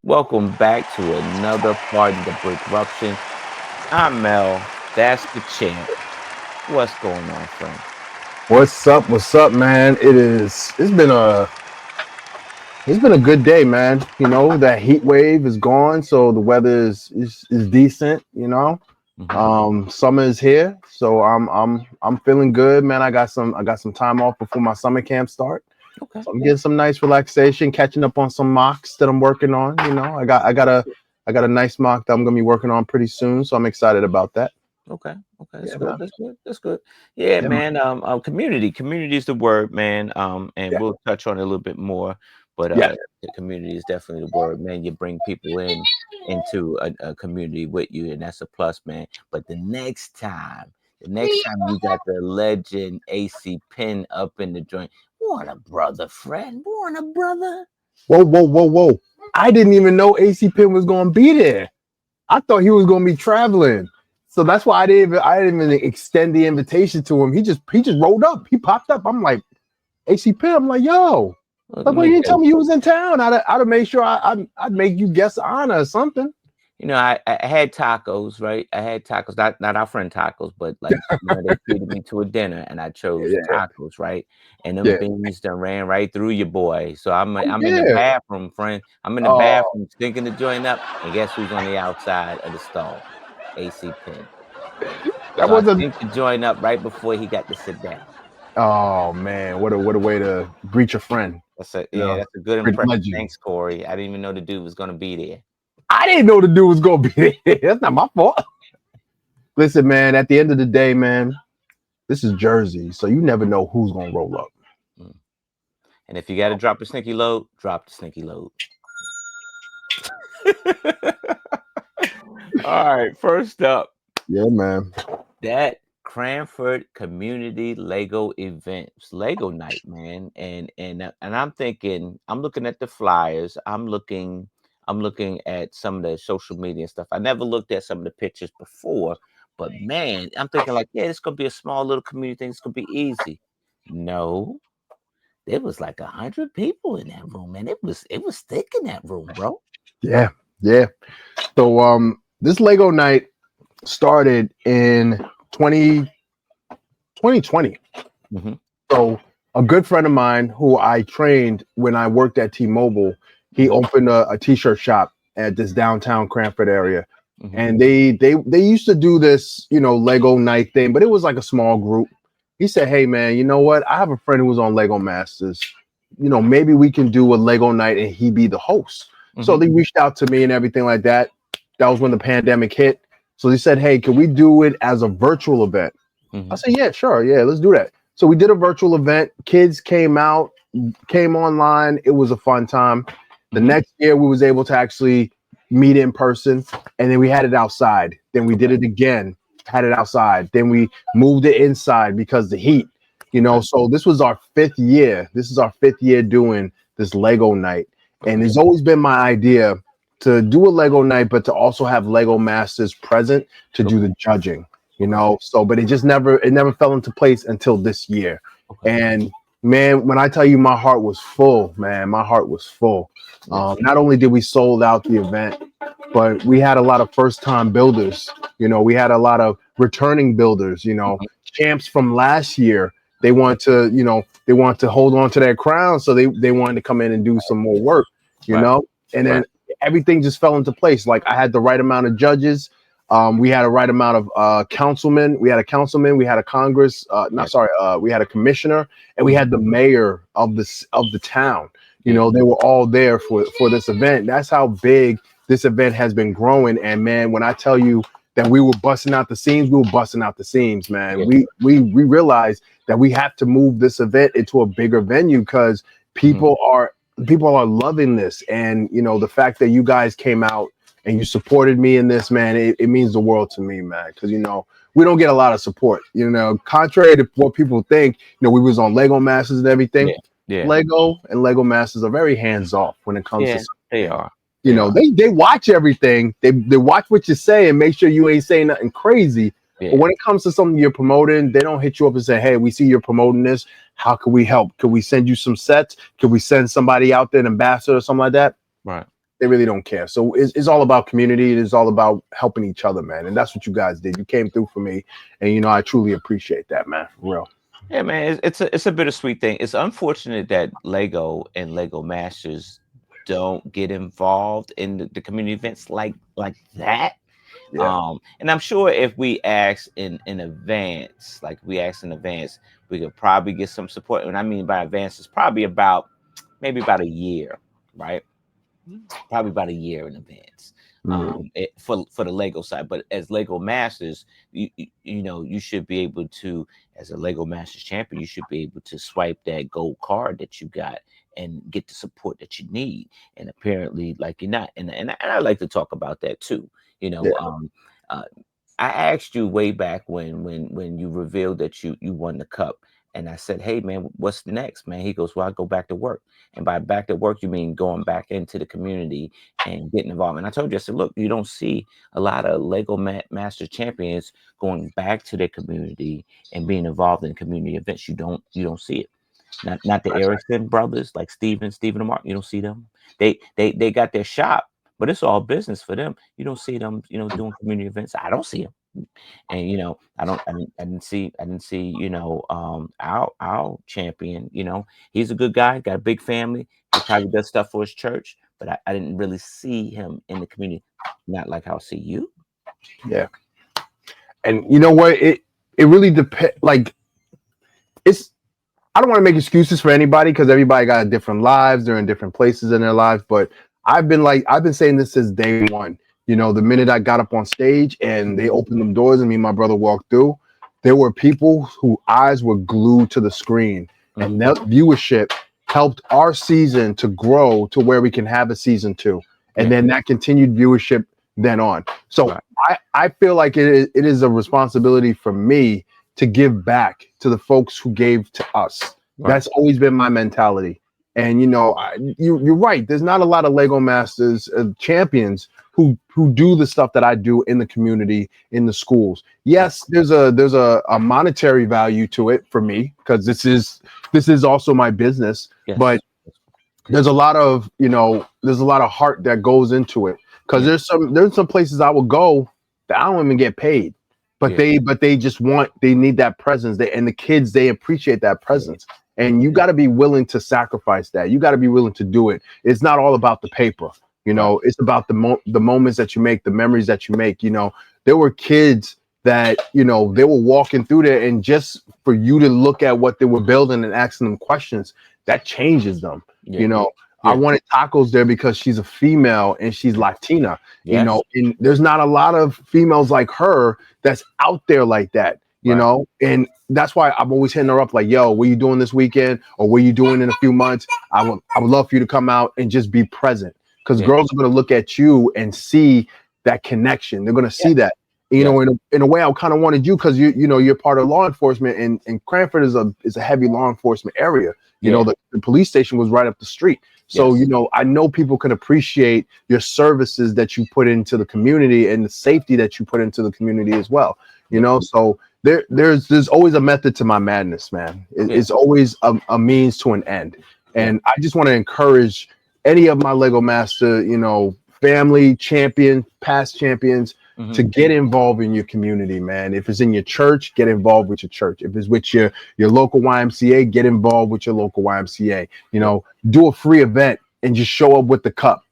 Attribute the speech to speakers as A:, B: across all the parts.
A: Welcome back to another part of the BRICKRUPTION. I'm Mel. That's the champ. What's going on, friend?
B: What's up? What's up, man? It's been a good day, man. That heat wave is gone, so the weather is decent. Summer is here, so I'm feeling good, man. I got some time off before my summer camp start,
A: Okay.
B: so I'm getting some nice relaxation, catching up on some mocks that I'm working on. I got a nice mock that I'm gonna be working on pretty soon, so I'm excited about that.
A: Okay. That's
B: Yeah,
A: good.
B: man.
A: That's good. That's good. Yeah,
B: Yeah, man.
A: man. Community is the word, man. And
B: Yeah,
A: we'll touch on it a little bit more. But
B: yeah.
A: the community is definitely the word, man. You bring people into a community with you, and that's a plus, man. But the next time you got the legend AC Pin up in the joint. What a brother, friend. What a brother.
B: Whoa, whoa, whoa, whoa! I didn't even know AC Pin was gonna be there. I thought he was gonna be traveling, so that's why I didn't even extend the invitation to him. He just rolled up. He popped up. I'm like AC Pin. I'm like, yo,
A: Let
B: like, why
A: me
B: you didn't
A: tell
B: tell me you was in town? I'd have made sure I'd make you guest honor or something.
A: I had tacos, right? I had tacos, not our friend tacos, but like they treated me to a dinner, and I chose
B: Yeah,
A: tacos, right? And them
B: yeah.
A: beans done ran right through your boy. So I'm
B: Oh
A: I'm in the
B: yeah.
A: bathroom, friend. I'm in the
B: Oh,
A: bathroom stinking the joint up, and guess who's on the outside of the stall? AC Pin.
B: that
A: So I
B: wasn't.
A: stink the joint up right before he got to sit down.
B: Oh man, what a way to breach a friend. You know,
A: That's a good
B: breach
A: impression.
B: legend.
A: Thanks, Corey. I didn't even know the dude was gonna be there.
B: I didn't know the dude was gonna be there. That's not my fault. Listen, man. At the end of the day, man, this is Jersey, so you never know who's gonna roll up.
A: Mm. And if you got to drop a sneaky load, drop the sneaky load. All right, first up,
B: Yeah, man.
A: that Cranford Community Lego events, Lego night, man. And I'm thinking, I'm looking at the flyers. I'm looking at some of the social media and stuff. I never looked at some of the pictures before, but man, I'm thinking like, yeah, it's gonna be a small little community thing. It's gonna be easy. No, there was like 100 people in that room, man. It was thick in that room, bro.
B: Yeah, yeah. So this Lego night started in 2020.
A: Hmm.
B: So a good friend of mine who I trained when I worked at T-Mobile, he
A: Hmm.
B: opened a t-shirt shop at this downtown Cranford area.
A: Hmm.
B: And they used to do this, Lego night thing, but it was like a small group. He said, "Hey man, you know what? I have a friend who was on Lego Masters. Maybe we can do a Lego night and he be the host." So
A: Hmm.
B: they reached out to me and everything like that. That was when the pandemic hit. So they said, "Hey, can we do it as a virtual event?" I
A: Hmm.
B: said, "Yeah, sure. Yeah, let's do that." So we did a virtual event. Kids came out, came online. It was a fun time. The
A: Hmm.
B: next year we was able to actually meet in person, and then we had it outside. Then we did
A: Okay.
B: it again, had it outside. Then we moved it inside because the heat.
A: Okay.
B: So this was our fifth year. This is our fifth year doing this Lego night, and
A: Okay.
B: it's always been my idea to do a Lego night, but to also have Lego Masters present to do
A: Okay.
B: the judging.
A: Okay.
B: So but it never fell into place until this year.
A: Okay.
B: And man, when I tell you my heart was full, man, my heart was full.
A: Yeah.
B: Not only did we sold out the event, but we had a lot of first time builders. We had a lot of returning builders,
A: Mhm.
B: champs from last year. They want to hold on to their crown, so they wanted to come in and do some more work, you
A: Right.
B: know. And
A: Right.
B: then everything just fell into place. Like I had the right amount of judges. We had a right amount of councilmen. We had a councilman. We had a Congress.
A: Yeah.
B: Not sorry. We had a commissioner, and we
A: Mhm.
B: had the mayor of the town.
A: Yeah.
B: They were all there for this event. That's how big this event has been growing. And man, when I tell you that we were busting out the seams, we were busting out the seams, man.
A: Yeah.
B: We realized that we have to move this event into a bigger venue because
A: Mhm.
B: people are loving this. And the fact that you guys came out and you supported me in this, man, it means the world to me, man. Because we don't get a lot of support. Contrary to what people think, we was on Lego Masters and everything.
A: Yeah. Yeah.
B: Lego and Lego Masters are very hands off when it comes to
A: Yeah. They
B: something.
A: are. They are.
B: They watch everything. They watch what you say and make sure you ain't saying nothing crazy. But
A: Yeah.
B: when it comes to something you're promoting, they don't hit you up and say, "Hey, we see you're promoting this. How can we help? Can we send you some sets? Can we send somebody out there, an ambassador or something like that?"
A: Right.
B: They really don't care. So it's all about community. It is all about helping each other, man. And that's what you guys did. You came through for me, and I truly appreciate that, man. For real.
A: Yeah, man, it's a bittersweet thing. It's unfortunate that Lego and Lego Masters don't get involved in the community events like that.
B: Yeah.
A: And I'm sure if we ask in advance, like we ask in advance, we could probably get some support. And I mean by advance, it's probably about maybe about a year, right? Probably about a year in advance,
B: Mhm.
A: for the Lego side. But as Lego Masters, you should be able to, as a Lego Masters champion, you should be able to swipe that gold card that you got and get the support that you need. And apparently, like you're not, and I like to talk about that too. You
B: Yeah.
A: know, uh, I asked you way back when you revealed that you won the cup. And I said, "Hey man, what's next, man?" He goes, "Well, I go back to work." And by back to work, you mean going back into the community and getting involved. And I told you, I said, look, you don't see a lot of Lego Master champions going back to their community and being involved in community events. You don't see it. Not the Erickson brothers, like Stephen and Mark. You don't see them. They got their shop, but it's all business for them. You don't see them, doing community events. I don't see them. And I didn't see our champion. He's a good guy, got a big family. He probably does stuff for his church, but I didn't really see him in the community. Not like I'll see you.
B: Yeah. And you know what? It really depends. Like, it's I don't want to make excuses for anybody because everybody got different lives. They're in different places in their lives. But I've been saying this since day one. The minute I got up on stage and they
A: Mhm.
B: opened them doors and me and my brother walked through, there were people whose eyes were glued to the screen, and
A: Mhm.
B: that viewership helped our season to grow to where we can have a season two, and
A: Yeah.
B: then that continued viewership then on. So
A: Right.
B: I feel like it is a responsibility for me to give back to the folks who gave to us.
A: Right.
B: That's always been my mentality. And you're right. There's not a lot of Lego Masters champions who do the stuff that I do in the community, in the schools. Yes, there's a monetary value to it for me because this is also my business. But
A: Yes.
B: there's a lot of heart that goes into it because
A: Yeah.
B: there's some places I will go that I don't even get paid, but
A: Yeah.
B: they just they need that presence. And the kids, they appreciate that
A: Yeah.
B: presence, and you got to be willing to sacrifice that. You got to be willing to do it. It's not all about the paper.
A: Right.
B: It's about the moments that you make, the memories that you make. There were kids that they were walking through there, and just for you to look at what they were building and asking them questions, that changes them. you
A: Yeah.
B: know I
A: Yeah.
B: wanted tacos there because she's a female and she's Latina.
A: Yes.
B: And there's not a lot of females like her that's out there like that.
A: Right.
B: And that's why I'm always hitting her up like, yo, what are you doing this weekend, or what are you doing in a few months? I would love for you to come out and just be present, because
A: Yeah.
B: girls are going to look at you and see that connection. They're going to
A: Yeah.
B: see that.
A: Yes.
B: In a way, I kind of wanted you because you're part of law enforcement, and Cranford is a heavy law enforcement area.
A: Yeah.
B: The police station was right up the street. So,
A: Yes.
B: I know people can appreciate your services that you put into the community and the safety that you put into the community as well.
A: Yeah.
B: So there's always a method to my madness, man.
A: Yeah.
B: It's always a means to an end.
A: Yeah.
B: And I just want to encourage any of my Lego Master, family champion, past champions,
A: Hmm.
B: to get involved in your community, man. If it's in your church, get involved with your church. If it's with your local YMCA, get involved with your local YMCA.
A: Yeah.
B: Do a free event and just show up with the cup,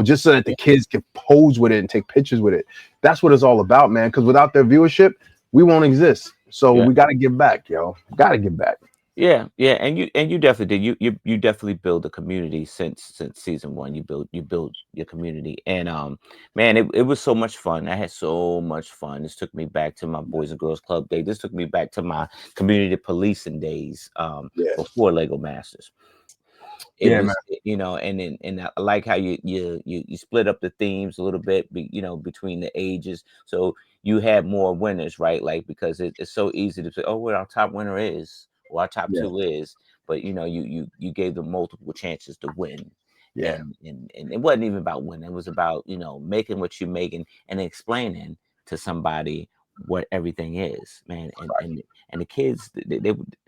B: just so that the
A: Yeah.
B: kids can pose with it and take pictures with it. That's what it's all about, man. Because without their viewership, we won't exist. So
A: Yeah.
B: we got to give back, yo. Got to give back.
A: Yeah, yeah, and you definitely did. You definitely build a community since season one. You build your community, and man, it was so much fun. I had so much fun. This took me back to my Boys and Girls Club day. This took me back to my community policing days,
B: Yeah.
A: before Lego Masters. It
B: Yeah, man.
A: was, and I like how you split up the themes a little bit, between the ages, so you had more winners, right? Like, because it's so easy to say, oh, what our top winner is, or our top
B: Yeah.
A: two is, but you gave them multiple chances to win.
B: Yeah.
A: And it wasn't even about winning. It was about making what you're making and explaining to somebody what everything is, man. And the kids,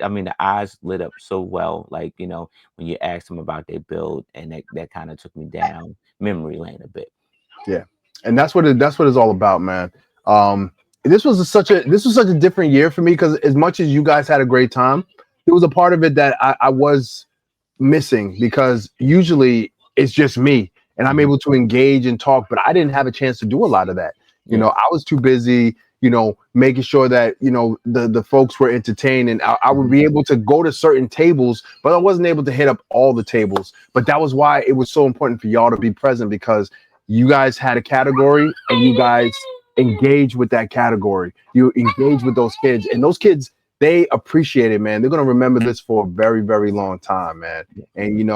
A: I mean, the eyes lit up so well. Like, when you asked them about their build, and that kind of took me down memory lane a bit.
B: Yeah, and that's what it's all about, man. Um, this was such a different year for me because as much as you guys had a great time, there was a part of it that I was missing because usually it's just me and I'm
A: Mhm.
B: able to engage and talk, but I didn't have a chance to do a lot of that.
A: Yeah.
B: I was too busy, making sure that, the folks were entertained and I would
A: Mhm.
B: be able to go to certain tables, but I wasn't able to hit up all the tables. But that was why it was so important for y'all to be present because you guys had a category and you guys engage with that category. You engage with those kids and those kids, they appreciate it, man. They're gonna remember this for a very, very long time, man.
A: Yeah.
B: And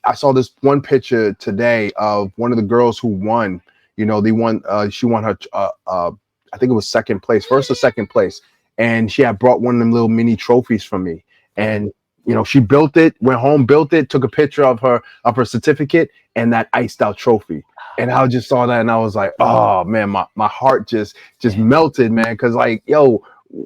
B: I saw this one picture today of one of the girls who won. They won. She won her. I think it was second place, first or second place, and she had brought one of them little mini trophies from me.
A: Yeah.
B: And she built it, went home, built it, took a picture of her certificate and that iced out trophy. And I just saw that and I was like, oh man, my heart just
A: Yeah.
B: melted, man. Cause like, yo,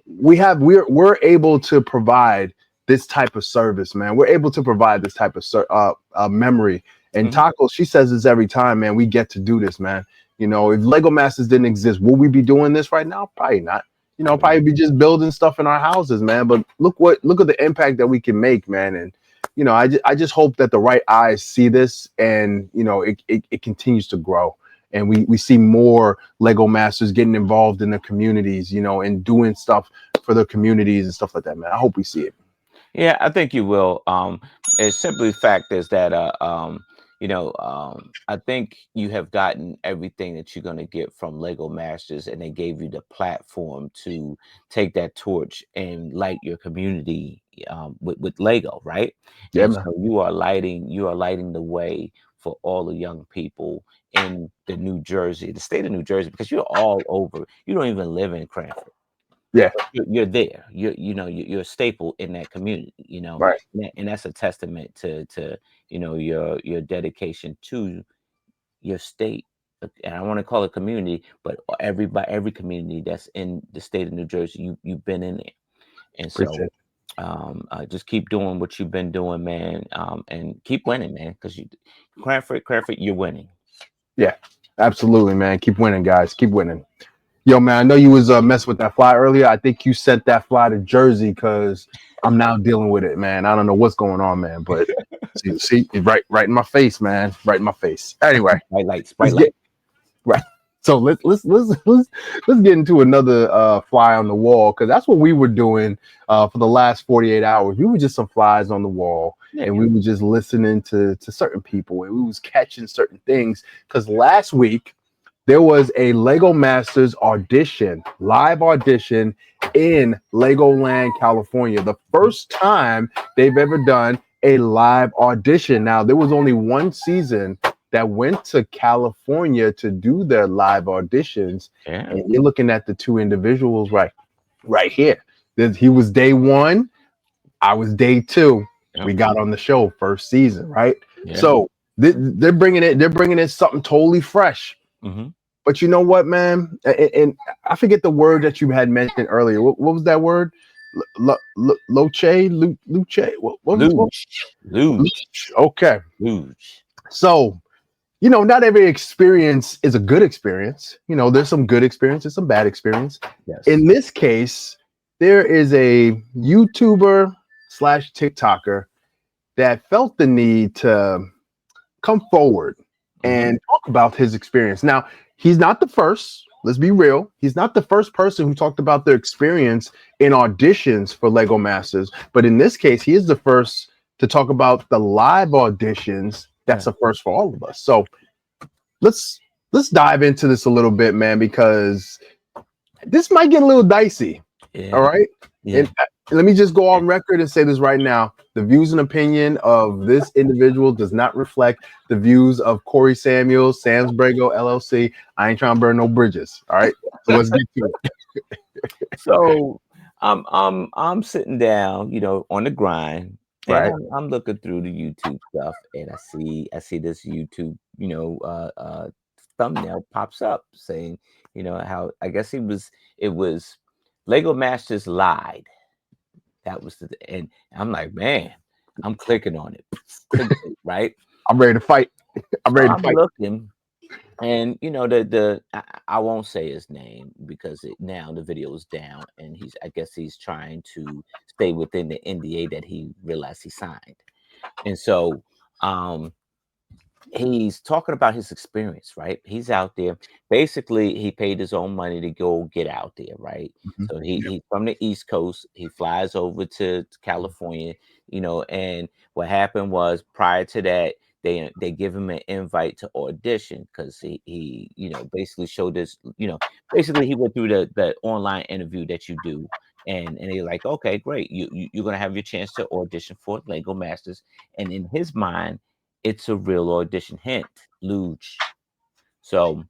B: we're able to provide this type of service, man. We're able to provide this type of memory. And
A: Mhm.
B: Taco, she says this every time, man. We get to do this, man. If Lego Masters didn't exist, would we be doing this right now? Probably not.
A: Yeah.
B: Probably be just building stuff in our houses, man. But look at the impact that we can make, man. And I just hope that the right eyes see this, and it continues to grow, and we see more Lego Masters getting involved in the communities, and doing stuff for the communities and stuff like that, man. I hope we see it.
A: Yeah, I think you will. It's simply fact is that I think you have gotten everything that you're going to get from Lego Masters, and they gave you the platform to take that torch and light your community with Lego, right?
B: Yeah,
A: And
B: man.
A: so you are lighting the way for all the young people in the state of New Jersey, because you're all over. You don't even live in Cranford.
B: Yeah,
A: You're there. You're a staple in that community,
B: right.
A: and that's a testament to your dedication to your state. And I want to call it community, but every community that's in the state of New Jersey, you've been in there. And
B: Appreciate
A: so
B: it.
A: just keep doing what you've been doing, man, and keep winning, man, because Cranford, you're winning.
B: Yeah, absolutely, man. Keep winning, guys. Keep winning. Yo, man, I know you was messing with that fly earlier. I think you sent that fly to Jersey because I'm now dealing with it, man. I don't know what's going on, man, but see, right in my face, man, right in my face. Anyway,
A: Bright lights, bright
B: let's
A: lights.
B: get right. So let's get into another fly on the wall because that's what we were doing for the last 48 hours. We were just some flies on the wall,
A: Yeah.
B: and we were just listening to certain people, and we was catching certain things. Because last week there was a Lego Masters audition, live audition in Legoland, California. The first time they've ever done a live audition. Now, there was only one season that went to California to do their live auditions.
A: Yeah.
B: And you're looking at the two individuals right here. He was day one, I was day two.
A: Yep.
B: We got on the show first season, right?
A: Yeah.
B: So they're bringing in something totally fresh.
A: Hmm.
B: But you know what, man? And I forget the word that you had mentioned earlier. What was that word? Luce. What?
A: Luge. Luge.
B: Okay.
A: Luge.
B: So, not every experience is a good experience. There's some good experiences, some bad experience.
A: Yes.
B: In this case, there is a YouTuber slash TikToker that felt the need to come forward
A: Hmm.
B: and talk about his experience. Now, he's not the first. Let's be real. He's not the first person who talked about their experience in auditions for Lego Masters. But in this case, he is the first to talk about the live auditions.
A: Yeah.
B: That's a first for all of us. So let's let's dive into this a little bit, man, because this might get a little dicey. All
A: Yeah.
B: right.
A: Yeah.
B: And let me just go on record and say this right now. The views and opinion of this individual does not reflect the views of Corey Samuels, Sam's Brago, LLC. I ain't trying to burn no bridges. All right. So let's get to it.
A: So I'm sitting down, on the grind, and
B: Right.
A: I'm looking through the YouTube stuff, and I see this YouTube, thumbnail pops up saying, how I guess it was Lego Masters lied. That was and I'm like, man, I'm clicking on it. Clickbait, right?
B: I'm ready to fight. I'm
A: So
B: ready to
A: I'm
B: fight.
A: looking, and I won't say his name because now the video is down, and I guess he's trying to stay within the NDA that he realized he signed, and so um he's talking about his experience, right? He's out there. Basically, he paid his own money to go get out there, right?
B: Mhm.
A: So
B: Yep.
A: he's from the East Coast. He flies over to California, and what happened was prior to that, they give him an invite to audition because he basically showed this, basically he went through the online interview that you do. And they're like, okay, great. You're gonna have your chance to audition for Lego Masters. And in his mind, it's a real audition. Hint, Luge. So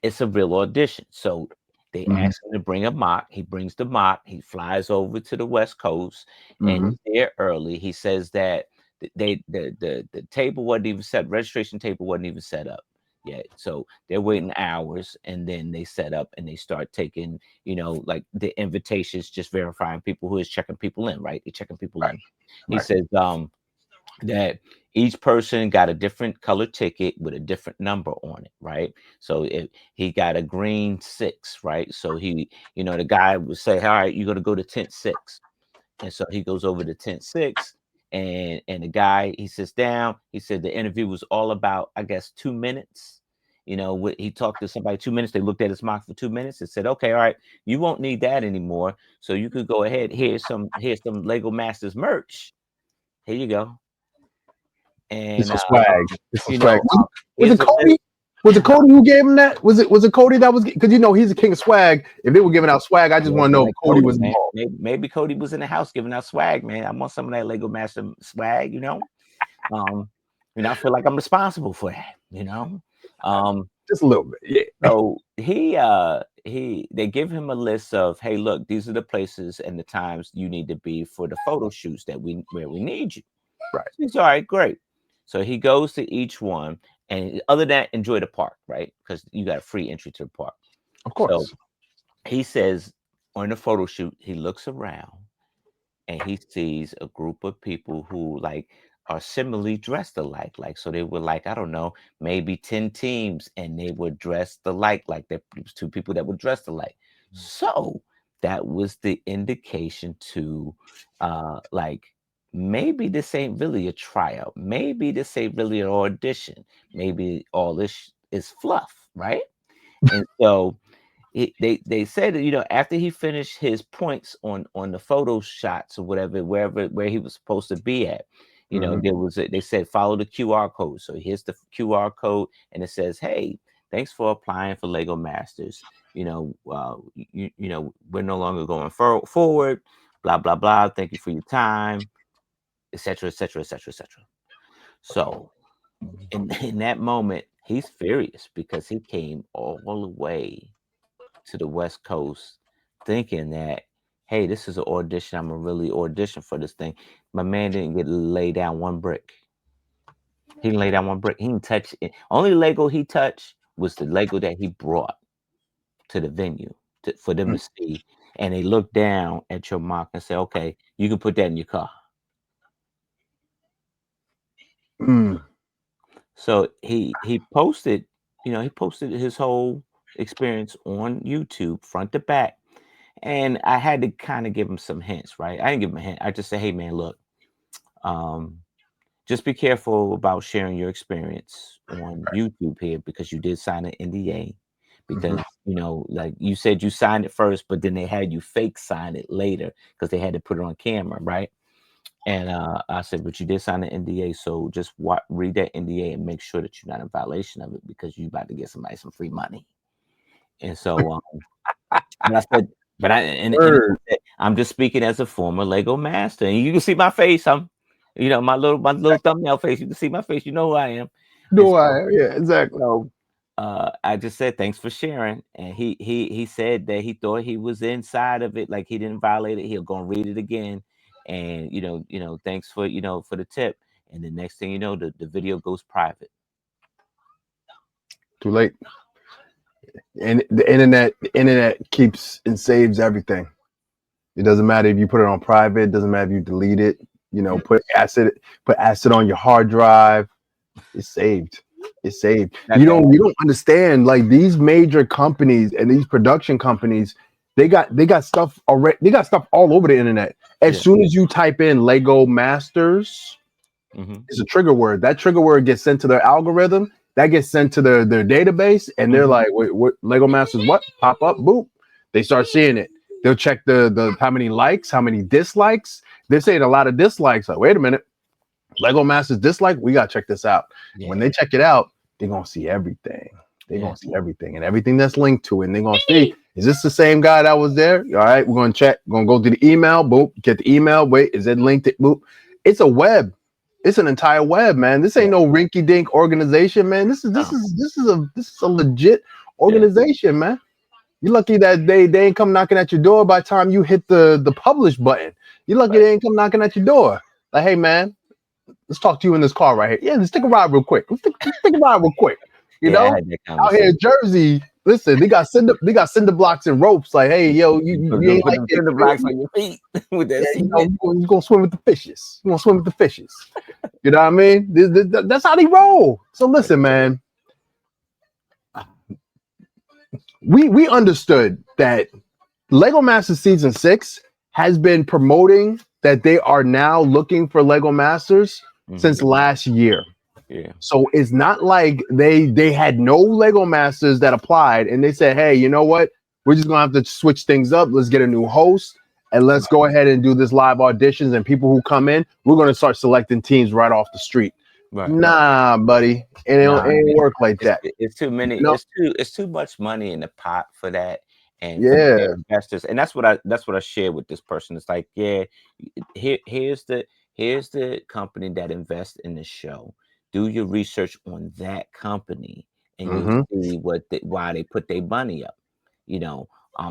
A: it's a real audition. So they
B: Mhm.
A: ask him to bring a mock. He brings the mock. He flies over to the West Coast, and
B: Mhm.
A: he's there early. He says that the table wasn't even set. Registration table wasn't even set up yet. So they're waiting hours, and then they set up and they start taking, like the invitations, just verifying people who is checking people in. Right? They checking people
B: Right.
A: in. He
B: Right.
A: says, that each person got a different color ticket with a different number on it, right? So if he got a green 6, right? So the guy would say, all right, you're gonna go to tent 6. And so he goes over to tent 6, and the guy, he sits down. He said the interview was all about, I guess, 2 minutes. He talked to somebody 2 minutes. They looked at his mock for 2 minutes and said, okay, all right, you won't need that anymore. So you could go ahead. Here's some Lego Masters merch. Here you go.
B: It's
A: And
B: a swag. It's a
A: you
B: swag.
A: know,
B: Was it
A: here's a list.
B: Cody? Was it Cody who gave him that? Was it Cody that was? Because he's a king of swag. If they were giving out swag, I just
A: Well,
B: want to know if
A: like
B: Cody
A: Cody,
B: was
A: man.
B: involved.
A: Maybe Cody was in the house giving out swag, man. I want some of that Lego Master swag. Um, I feel like I'm responsible for that. Um,
B: Just a little bit. Yeah.
A: so they give him a list of, hey, look, these are the places and the times you need to be for the photo shoots where we need you.
B: Right.
A: He's all right, great. So he goes to each one, and other than that, enjoy the park, right? Because you got a free entry to the park.
B: Of
A: So
B: course.
A: he says on the photo shoot, he looks around and he sees a group of people who like are similarly dressed alike. Like, so they were like, I don't know, maybe 10 teams, and they were dressed alike, like there was two people that were dressed alike. So that was the indication to like maybe this ain't really a tryout. Maybe this ain't really an audition. Maybe all this is fluff, right? And so they said that, after he finished his points on the photo shots or whatever, where he was supposed to be at,
B: Mhm.
A: they said follow the QR code. So here's the QR code, and it says, hey, thanks for applying for Lego Masters. We're no longer going forward, blah blah blah, thank you for your time, etc etc etc etc. So in that moment, he's furious because he came all the way to the West Coast thinking that, hey, this is an audition. I'm gonna really audition for this thing. My man didn't get to lay down one brick. He didn't lay down one brick. He didn't touch it. Only Lego he touched was the Lego that he brought to the venue for them to see. And they look down at your mock and say, okay, you can put that in your car.
B: Mm.
A: So he posted his whole experience on YouTube, front to back. And I had to kind of give him some hints, right? I didn't give him a hint. I just said, hey man, look, um, just be careful about sharing your experience on YouTube here because you did sign an NDA.
B: Mhm.
A: Because like you said, you signed it first, but then they had you fake sign it later because they had to put it on camera, right? And I said, but you did sign an NDA, so just read that NDA and make sure that you're not in violation of it because you about to get somebody some free money. And so but I said, but and
B: Word.
A: I said, I'm just speaking as a former Lego master, and you can see my face. My little thumbnail face. You can see my face. You know who I am. And
B: Do I? Yeah, exactly.
A: so I just said thanks for sharing. And he said that he thought he was inside of it, like he didn't violate it. He'll go and read it again, and thanks for the tip. And the next thing you know, the video goes private.
B: Too late. And the internet keeps and saves everything. It doesn't matter if you put it on private. It doesn't matter if you delete it. You know, put acid on your hard drive. It's saved. It's saved.
A: That,
B: You don't understand, like, these major companies and these production companies, they got stuff already. They got stuff all over the internet. As
A: yeah.
B: soon as you type in Lego Masters,
A: Mm-hmm.
B: it's a trigger word. That trigger word gets sent to their algorithm. That gets sent to their database, and they're
A: Mm-hmm.
B: like, "Wait, what? Lego Masters? What? Pop up? Boop!" They start seeing it. They'll check the how many likes, how many dislikes. They're saying a lot of dislikes. Like, wait a minute, Lego Masters dislike. We gotta check this out. When
A: Yeah.
B: they check it out, they're gonna see everything. They're
A: Yeah.
B: gonna see everything and everything that's linked to it. And they're gonna see, is this the same guy that was there? All right, we're gonna check. We're gonna go to the email. Boop, get the email. Wait, is it linked? Boop. It's a web. It's an entire web, man. This ain't
A: Yeah.
B: no rinky-dink organization, man. This is this
A: No.
B: is this is a this is a legit
A: Yeah.
B: organization, man. You're lucky that they ain't come knocking at your door by the time you hit the publish button. You're lucky
A: Right.
B: they ain't come knocking at your door. Like, hey, man, let's talk to you in this car right here. Yeah, let's take a ride real quick. Let's take a ride real quick. You
A: Yeah. I
B: know,
A: had that
B: out here
A: conversation.
B: in Jersey, listen, they got cinder blocks and ropes. Like, hey, yo, you ain't
A: Put
B: like
A: them
B: it.
A: cinder blocks on your feet with that
B: Yeah,
A: cement.
B: you're gonna swim with the fishes. You're gonna swim with the fishes. You know what I mean? That's how they roll. So
A: Right.
B: listen, man, we understood that Lego Masters Season 6 has been promoting that they are now looking for Lego Masters
A: Mm-hmm.
B: since last year.
A: Yeah.
B: So it's not like they had no Lego Masters that applied and they said, hey, you know what? We're just gonna have to switch things up. Let's get a new host and let's go ahead and do this live auditions. And people who come in, we're gonna start selecting teams right off the street.
A: Right.
B: Nah, buddy, it
A: Nah,
B: ain't work like that.
A: it's too many.
B: You know?
A: It's too much money in the pot for that, and for
B: Yeah.
A: their investors. And that's what I shared with this person. It's like, yeah, here's the company that invests in the show. Do your research on that company, and you'll
B: Mm-hmm.
A: see why they put their money up. You know,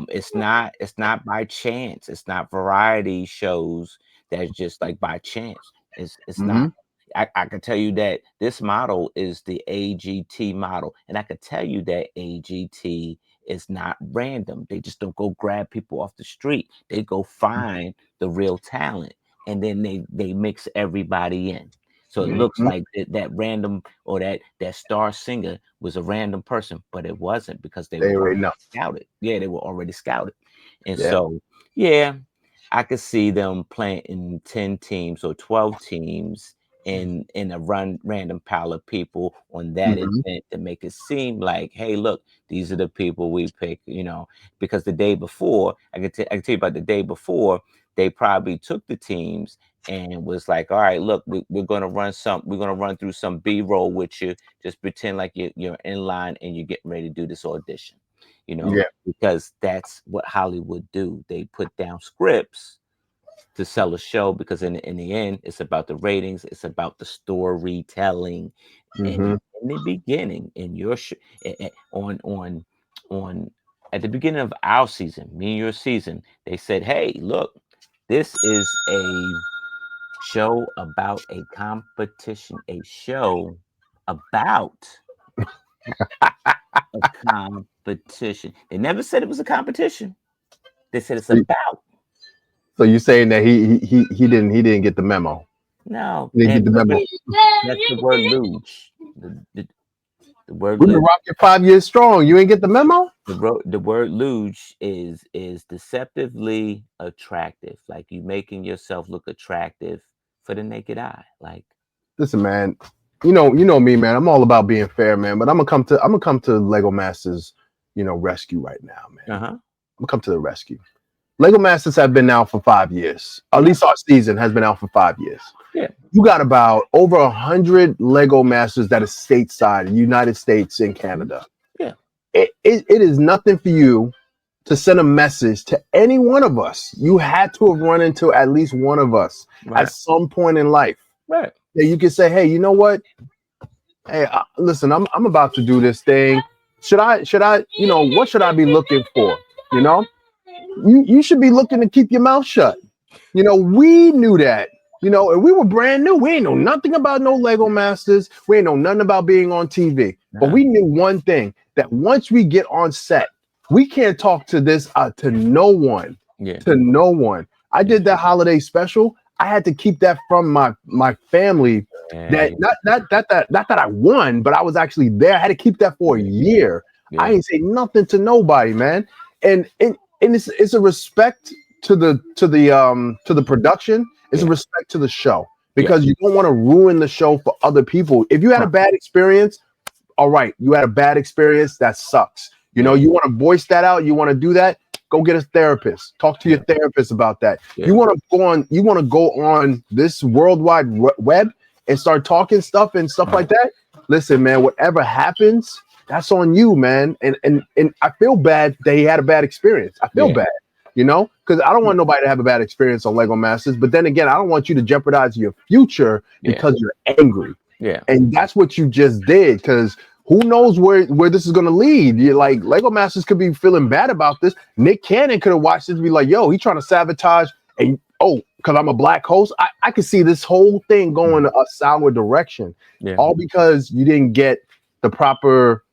A: it's not by chance. It's not variety shows that's just like by chance. It's
B: Mm-hmm.
A: not. I can tell you that this model is the AGT model, and I can tell you that AGT is not random. They just don't go grab people off the street. They go find the real talent, and then they mix everybody in. So it looks
B: Mm-hmm.
A: like that random or that star singer was a random person, but it wasn't because they
B: They
A: were
B: already
A: already
B: know.
A: scouted. Yeah, they were already scouted, and
B: Yeah.
A: so yeah, I could see them playing in 10 teams or 12 teams in a random pile of people on that
B: Mm-hmm.
A: event to make it seem like, hey, look, these are the people we pick, because the day before, I can tell you about the day before, they probably took the teams and was like, all right, look, we're gonna run through some B-roll with you. Just pretend like you're in line and you're getting ready to do this audition,
B: Yeah.
A: because that's what Hollywood do. They put down scripts to sell a show because in the end, it's about the ratings, it's about the storytelling. And
B: Mm-hmm.
A: in the beginning, in your on at the beginning of our season, me and your season, they said, "Hey, look, this is a show about a competition, a show about a competition." They never said it was a competition. They said it's about.
B: So you're saying that he didn't get the memo.
A: No,
B: He didn't get
A: and
B: the memo.
A: that's the word luge. The word
B: We've been
A: luge.
B: rocking 5 years strong. You ain't get the memo?
A: The word luge is deceptively attractive. Like you making yourself look attractive for the naked eye. Like,
B: Listen, man. You know me, man. I'm all about being fair, man. But I'm gonna come to Lego Masters, rescue right now, man.
A: uh-huh.
B: I'm gonna come to the rescue. Lego Masters have been out for 5 years. At
A: Yeah,
B: least our season has been out for 5 years.
A: yeah,
B: You got about over 100 Lego Masters that is stateside in the United States and
A: mhm,
B: Canada.
A: yeah,
B: It is nothing for you to send a message to any one of us. You had to have run into at least one of us at
A: right,
B: some point in life
A: right.
B: that you can say, hey, you know what? Hey, listen, I'm about to do this thing. Should I, what should I be looking for? You know, you should be looking to keep your mouth shut. We knew that. And we were brand new. We ain't know nothing about no Lego Masters. We ain't know nothing about being on TV. But
A: Nah.
B: we knew one thing, that once we get on set, we can't talk to this to no one.
A: Yeah.
B: To no one. I
A: Yeah.
B: did that holiday special. I had to keep that from my family. That
A: Yeah.
B: not that I won, but I was actually there. I had to keep that for a
A: Yeah.
B: year. I
A: Yeah.
B: ain't say nothing to nobody, man. And it's a respect to the production. It's a
A: Yeah.
B: respect to the show
A: Yeah.
B: because you don't want to ruin the show for other people. If you had a
A: Right.
B: bad experience, all right, you had a bad experience. That sucks. You know,
A: Yeah.
B: you want to voice that out. You want to do that. Go get a therapist. Talk to your
A: Yeah.
B: therapist about that. You
A: Yeah.
B: want to go on. You want to go on this worldwide web and start talking stuff and stuff
A: Right.
B: like that. Listen, man. Whatever happens, that's on you, man. And I feel bad that he had a bad experience. I feel
A: Yeah.
B: bad, because I don't
A: Yeah.
B: want nobody to have a bad experience on Lego Masters. But then again, I don't want you to jeopardize your future
A: Yeah.
B: because you're angry.
A: Yeah.
B: And that's what you just did, because who knows where this is going to lead. You like Lego Masters could be feeling bad about this. Nick Cannon could have watched this and be like, yo, he trying to sabotage. And because I'm a black host, I could see this whole thing going a sour direction,
A: Yeah.
B: all because you didn't get the proper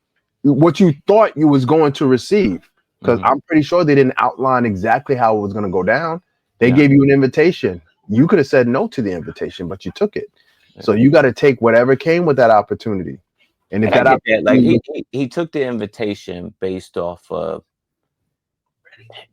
B: what you thought you was going to receive. Because
A: Hmm.
B: I'm pretty sure they didn't outline exactly how it was going to go down. They
A: Yeah.
B: gave you an invitation. You could have said no to the invitation, but you took it.
A: Yeah.
B: So you got to take whatever came with that opportunity. And if
A: And I
B: that
A: get that. Like
B: opportunity,
A: he took the invitation based off of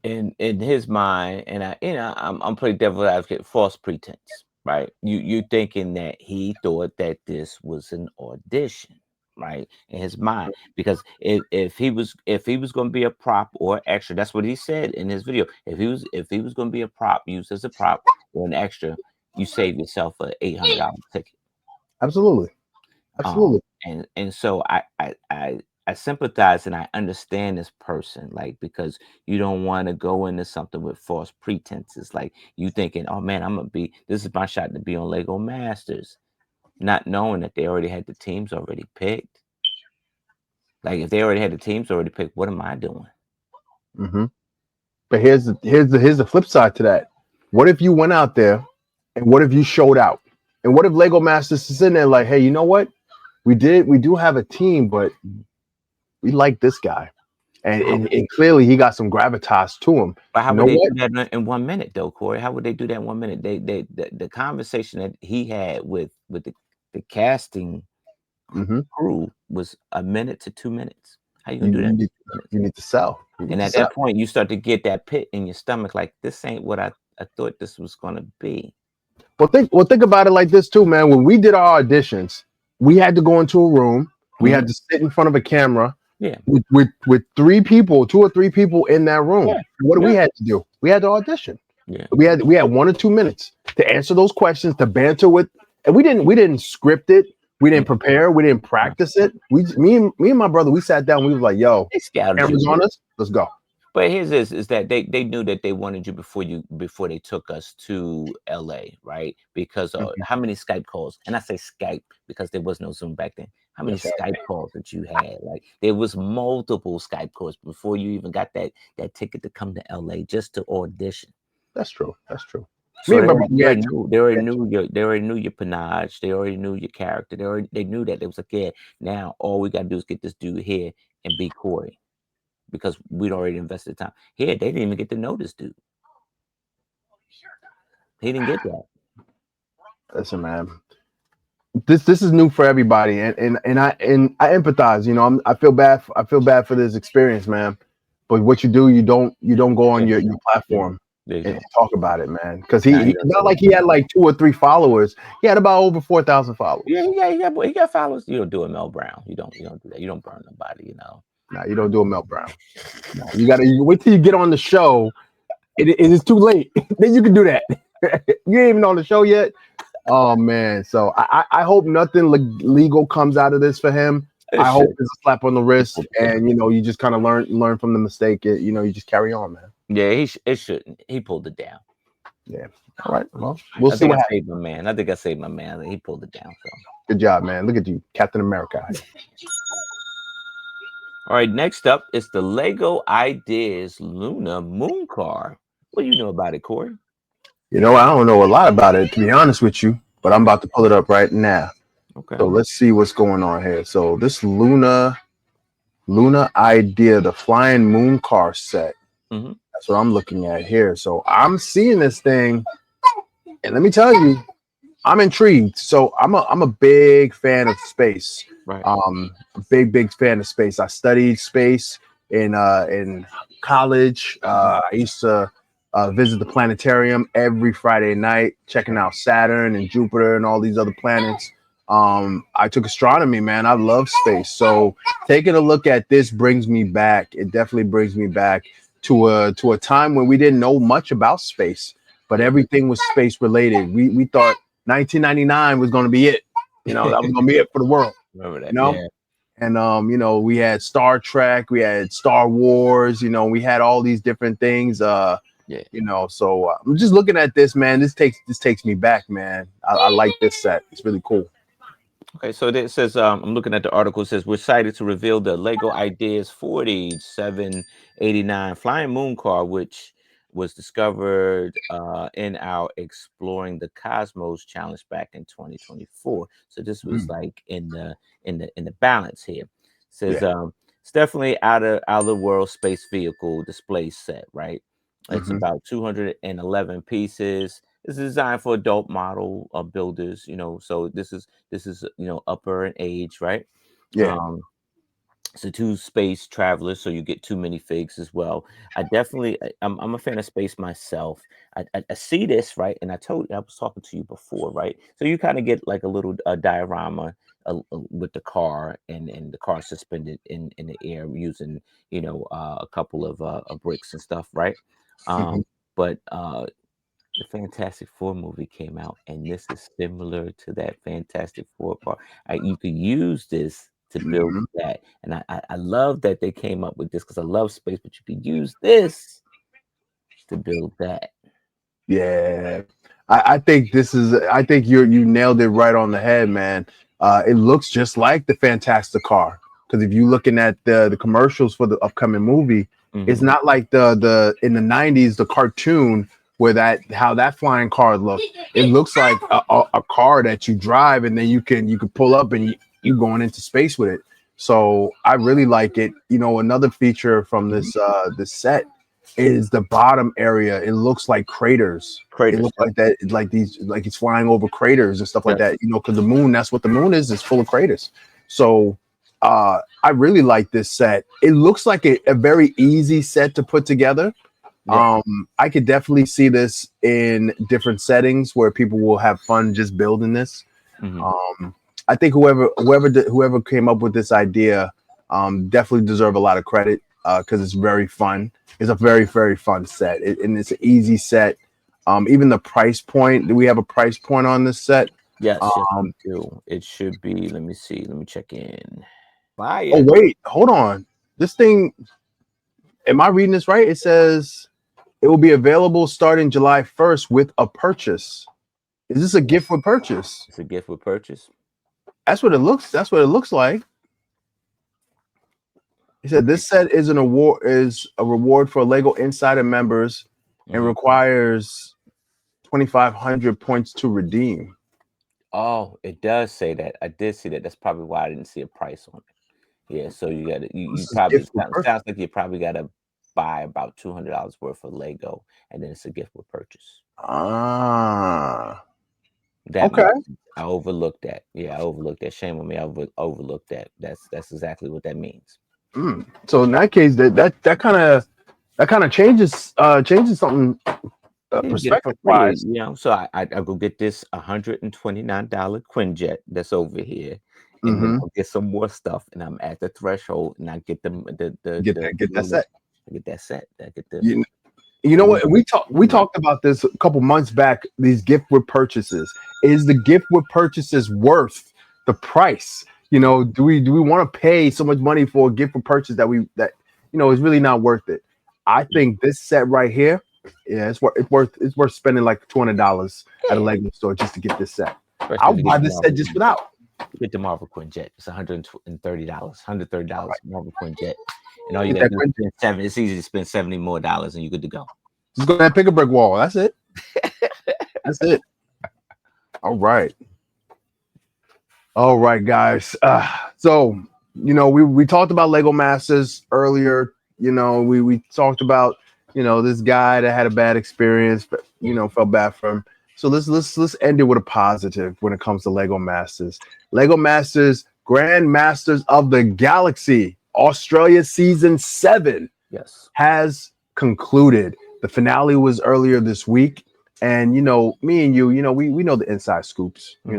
A: in his mind, and I'm pretty devil advocate, false pretense, right? You thinking that he thought that this was an audition, right? In his mind, because if he was going to be a prop or extra, that's what he said in his video. If he was going to be a prop, used as a prop or an extra, you save yourself a $800 ticket.
B: absolutely,
A: Um,
B: absolutely.
A: and so I sympathize and I understand this person, like, because you don't want to go into something with false pretenses, like you thinking, oh man, this is my shot to be on Lego Masters, not knowing that they already had the teams already picked. Like if they already had the teams already picked, what am I doing?
B: Hmm. But here's the flip side to that. What if you went out there, and what if you showed out, and what if Lego Masters is in there like, hey, you know what? We do have a team, but we like this guy, and
A: How
B: and,
A: would they?
B: and clearly he got some gravitas to him.
A: But how
B: You
A: would
B: know
A: they do
B: what?
A: that in 1 minute though, Corey? How would they do that in 1 minute? The conversation that he had with the casting
B: Hmm.
A: crew was a minute to 2 minutes. How you gonna
B: You,
A: do that
B: you
A: in
B: need
A: 2 minutes?
B: you need to sell. You need
A: And
B: to
A: at
B: sell.
A: that point, you start to get that pit in your stomach, like this ain't what I thought this was gonna be.
B: Think about it like this too, man. When we did our auditions, we had to go into a room. We
A: Mhm.
B: had to sit in front of a camera
A: Yeah,
B: with three people, two or three people in that room.
A: yeah,
B: What do we
A: yeah,
B: had to do? We had to audition.
A: yeah,
B: We had 1 or 2 minutes to answer those questions, to banter with, and we didn't script it. We
A: yeah.
B: didn't prepare. We didn't
A: Right.
B: practice it. Me and my brother, we sat down. We was like, "Yo,
A: They scouted you a
B: cameras on
A: bit.
B: us. Let's go."
A: But here's this is that they knew that they wanted you before they took us to LA, right? Because
B: Mhm.
A: how many Skype calls, and I say Skype because there was no Zoom back then. How many
B: That's right.
A: Skype calls that you had? Like there was multiple Skype calls before you even got that ticket to come to LA just to audition.
B: That's true. That's true. Me
A: So
B: and my brother, we had two. We had
A: they already knew your panache, they already knew your character, they knew that. It was like, yeah, now all we gotta do is get this dude here and be Corey because we'd already invested time. Here, they didn't even get to know this dude. He didn't get that.
B: Listen, man. This is new for everybody, and I empathize. I feel bad. I feel bad for this experience, man. But what you do, you don't go on
A: Yeah,
B: your
A: no, yeah,
B: platform
A: there you
B: and
A: go.
B: talk about it, man. Because
A: Nah, he
B: he
A: don't
B: not
A: do
B: like
A: it.
B: he had like 2 or 3 followers. He had about over 4,000
A: Yeah,
B: followers.
A: he got followers. You don't do it, Mel Brown. You don't do that. You don't burn nobody.
B: Nah, you don't do a Mel Brown. Nah, you wait till you get on the show. It is too late. Then you can do that. You ain't even on the show yet. Oh man, so I hope nothing legal comes out of this for him.
A: It
B: I hope
A: should.
B: it's a slap on the
A: He
B: wrist,
A: pulled it down.
B: and you just kind of learn from the mistake. You just carry on, man.
A: Yeah, it shouldn't. He pulled it down.
B: Yeah. All right. Well, we'll
A: I
B: see
A: think I
B: what happens.
A: saved my man. I think I saved my man. He pulled it down. So,
B: Good job, man. Look at you, Captain America.
A: all right. Next up is the Lego Ideas Luna Moon Car. What do you know about it, Corey?
B: I don't know a lot about it, to be honest with you, but I'm about to pull it up right now.
A: Okay.
B: So let's see what's going on here. So this Luna Idea, the flying moon car set.
A: Hmm.
B: That's what I'm looking at here. So I'm seeing this thing, and let me tell you, I'm intrigued. So I'm a big fan of space.
A: Right.
B: Big fan of space. I studied space in college.
A: Hmm.
B: I used to visit the planetarium every Friday night, checking
A: Right.
B: out Saturn and Jupiter and all these other planets. I took astronomy, man. I love space. So taking a look at this brings me back. It definitely brings me back to a time when we didn't know much about space, but
A: Yeah.
B: everything was space related. We thought 1999 was going to be it. That was going to be it for the world.
A: Remember
B: You
A: that?
B: know,
A: Yeah.
B: and we had Star Trek, we had Star Wars. We had all these different things.
A: Yeah.
B: So I'm just looking at this, man. This takes me back, man. I like this set. It's really cool.
A: Okay, so it says I'm looking at the article. It says we're excited to reveal the Lego Ideas 4789 flying moon car, which was discovered in our Exploring the Cosmos challenge back in 2024. So this was
B: Mhm.
A: like in the balance here. It says
B: Yeah.
A: it's definitely out of world space vehicle display set, right? It's
B: Hmm.
A: about 211 pieces. It's designed for adult model builders, so this is upper in age, right?
B: Yeah.
A: um so two space travelers, so you get two minifigs as well. I'm a fan of space myself. I see this, right, and I told you I was talking to you before, right? So you kind of get like a little diorama with the car, and the car suspended in the air using a couple of bricks and stuff, right?
B: Hmm.
A: But the Fantastic Four movie came out, and this is similar to that Fantastic Four part. You could use this to build
B: Hmm.
A: that, and I love that they came up with this because I love space, but you could use this to build that.
B: Yeah, I think this is. I think you nailed it right on the head, man. It looks just like the Fantastic Car because if you're looking at the commercials for the upcoming movie, it's
A: Hmm.
B: not like the in the '90s the cartoon where that how that flying car looked. It looks like a car that you drive and then you can pull up and you going into space with it. So I really like it. Another feature from
A: Hmm.
B: this set is the bottom area. It looks like craters. It
A: Craters.
B: looks like that, like it's flying over craters and stuff like
A: Yep.
B: that. Because the moon, that's what the moon is full of craters. So, I really like this set. It looks like a very easy set to put together.
A: Yep.
B: I could definitely see this in different settings where people will have fun just building this.
A: Hmm.
B: Um, I think whoever came up with this idea definitely deserve a lot of credit because it's very fun. It's a very very fun set, and it's an easy set. Even the price point. Do we have a price point on this set?
A: Yes. Yes,
B: Um,
A: we do. It should be. Let me see. Let me check in.
B: oh
A: Fire.
B: wait, hold on. This thing. Am I reading this right? It says it will be available starting July 1st with a purchase. Is this a gift with purchase?
A: It's a gift with purchase.
B: That's what it looks. That's what it looks like. He said this set is a reward for Lego Insider members and
A: Hmm.
B: requires 2,500 points to redeem.
A: Oh, it does say that. I did see that. That's probably why I didn't see a price on it. Yeah, so you got to you
B: This is
A: probably
B: gift with purchase.
A: sounds like you probably got to buy about $200 worth of Lego, and then it's a gift with purchase.
B: Ah,
A: That
B: okay.
A: makes sense. I overlooked that. Yeah, I overlooked that. Shame on me. I overlooked that. That's exactly what that means.
B: So in that case, that kind of changes something
A: You get it for
B: perspective
A: free,
B: wise.
A: So I go get this $129 Quinjet that's over here, and then
B: Mm-hmm.
A: I'll get some more stuff, and I'm at the threshold, and I get the
B: Get that
A: lunar.
B: set.
A: I get that set. I get the
B: You, you
A: the
B: know
A: lunar.
B: what? We
A: Yeah.
B: talked about this a couple months back. These gift with purchases. Is the gift with purchases worth the price? Do we want to pay so much money for a gift with purchase that is really not worth it? I think this set right here, yeah, it's worth spending like $200 at a
A: Yeah,
B: Lego store just to get this set.
A: especially
B: I'll
A: if you get
B: buy
A: the
B: this set
A: Marvel
B: just
A: Quinjet.
B: without.
A: You get the Marvel Quinjet. It's $130.
B: All
A: $130
B: right,
A: Marvel Quinjet, and all you
B: get
A: gotta
B: that
A: do is
B: Quintet.
A: spend seven. It's easy to spend $70 more, and you're good to go.
B: Just go ahead and pick a brick wall. That's it. That's it. All right. All right, guys. So we talked about Lego Masters earlier. We talked about this guy that had a bad experience, but felt bad for him. So let's end it with a positive when it comes to Lego Masters. Lego Masters Grand Masters of the Galaxy Australia Season 7
A: Yes.
B: has concluded. The finale was earlier this week. And me and we know the inside scoops. We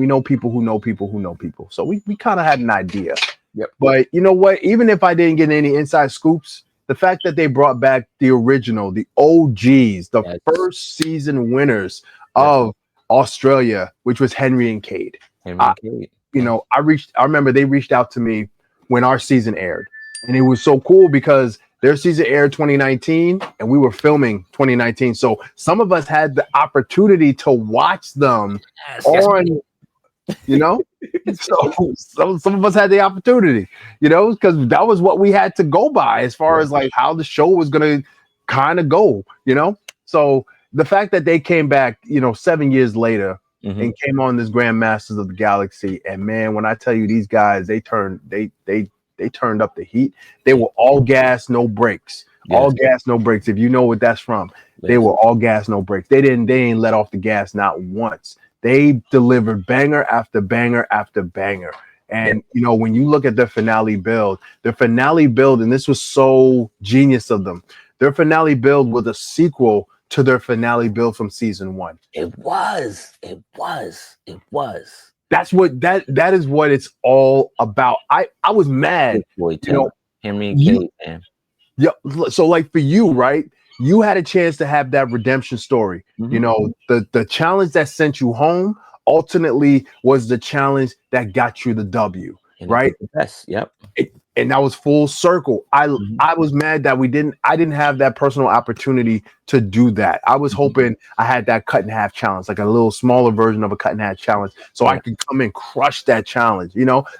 B: know people who know people who know people. So we kind of had an idea.
A: Yep.
B: But you know what? Even if I didn't get any inside scoops, the fact that they brought back the original, the OGs, the
A: Yes.
B: first season winners
A: Yes.
B: of Australia, which was Henry and Cade.
A: Henry and Kate. Yeah.
B: I remember they reached out to me when our season aired. And it was so cool because their season aired 2019 and we were filming 2019. So some of us had the opportunity to watch them
A: Yes. Yes.
B: on, you know. So some of us had the opportunity, because that was what we had to go by as far
A: Yeah.
B: as like how the show was gonna kind of go. So the fact that they came back, 7 years later
A: Mhm.
B: and came on this Grand Masters of the Galaxy, and man, when I tell you these guys, they turned up the heat. They
A: Yeah.
B: were all gas, no brakes. All
A: Yes.
B: gas, no brakes. If you know what that's from, they
A: Yes.
B: were all gas, no brakes. They ain't let off the gas not once. They delivered banger after banger after banger.
A: Yeah.
B: And when you look at their finale build, and this was so genius of them, their finale build was a sequel to their finale build from season one.
A: It was. It was. It was.
B: That's what that is what it's all about. I was
A: Good
B: mad, you know,
A: storyteller. Henry and
B: you
A: Kate, man.
B: yeah. So like for you, right? You had a chance to have that redemption story.
A: Mhm.
B: The challenge that sent you home ultimately was the challenge that got you the W,
A: And it
B: right?
A: did the best. Yep.
B: And that was full circle. I
A: Mhm.
B: I was mad that I didn't have that personal opportunity to do that. I was
A: Mhm.
B: hoping I had that cut in half challenge, like a little smaller version of a cut in half challenge, so I
A: Yeah.
B: could come and crush that challenge.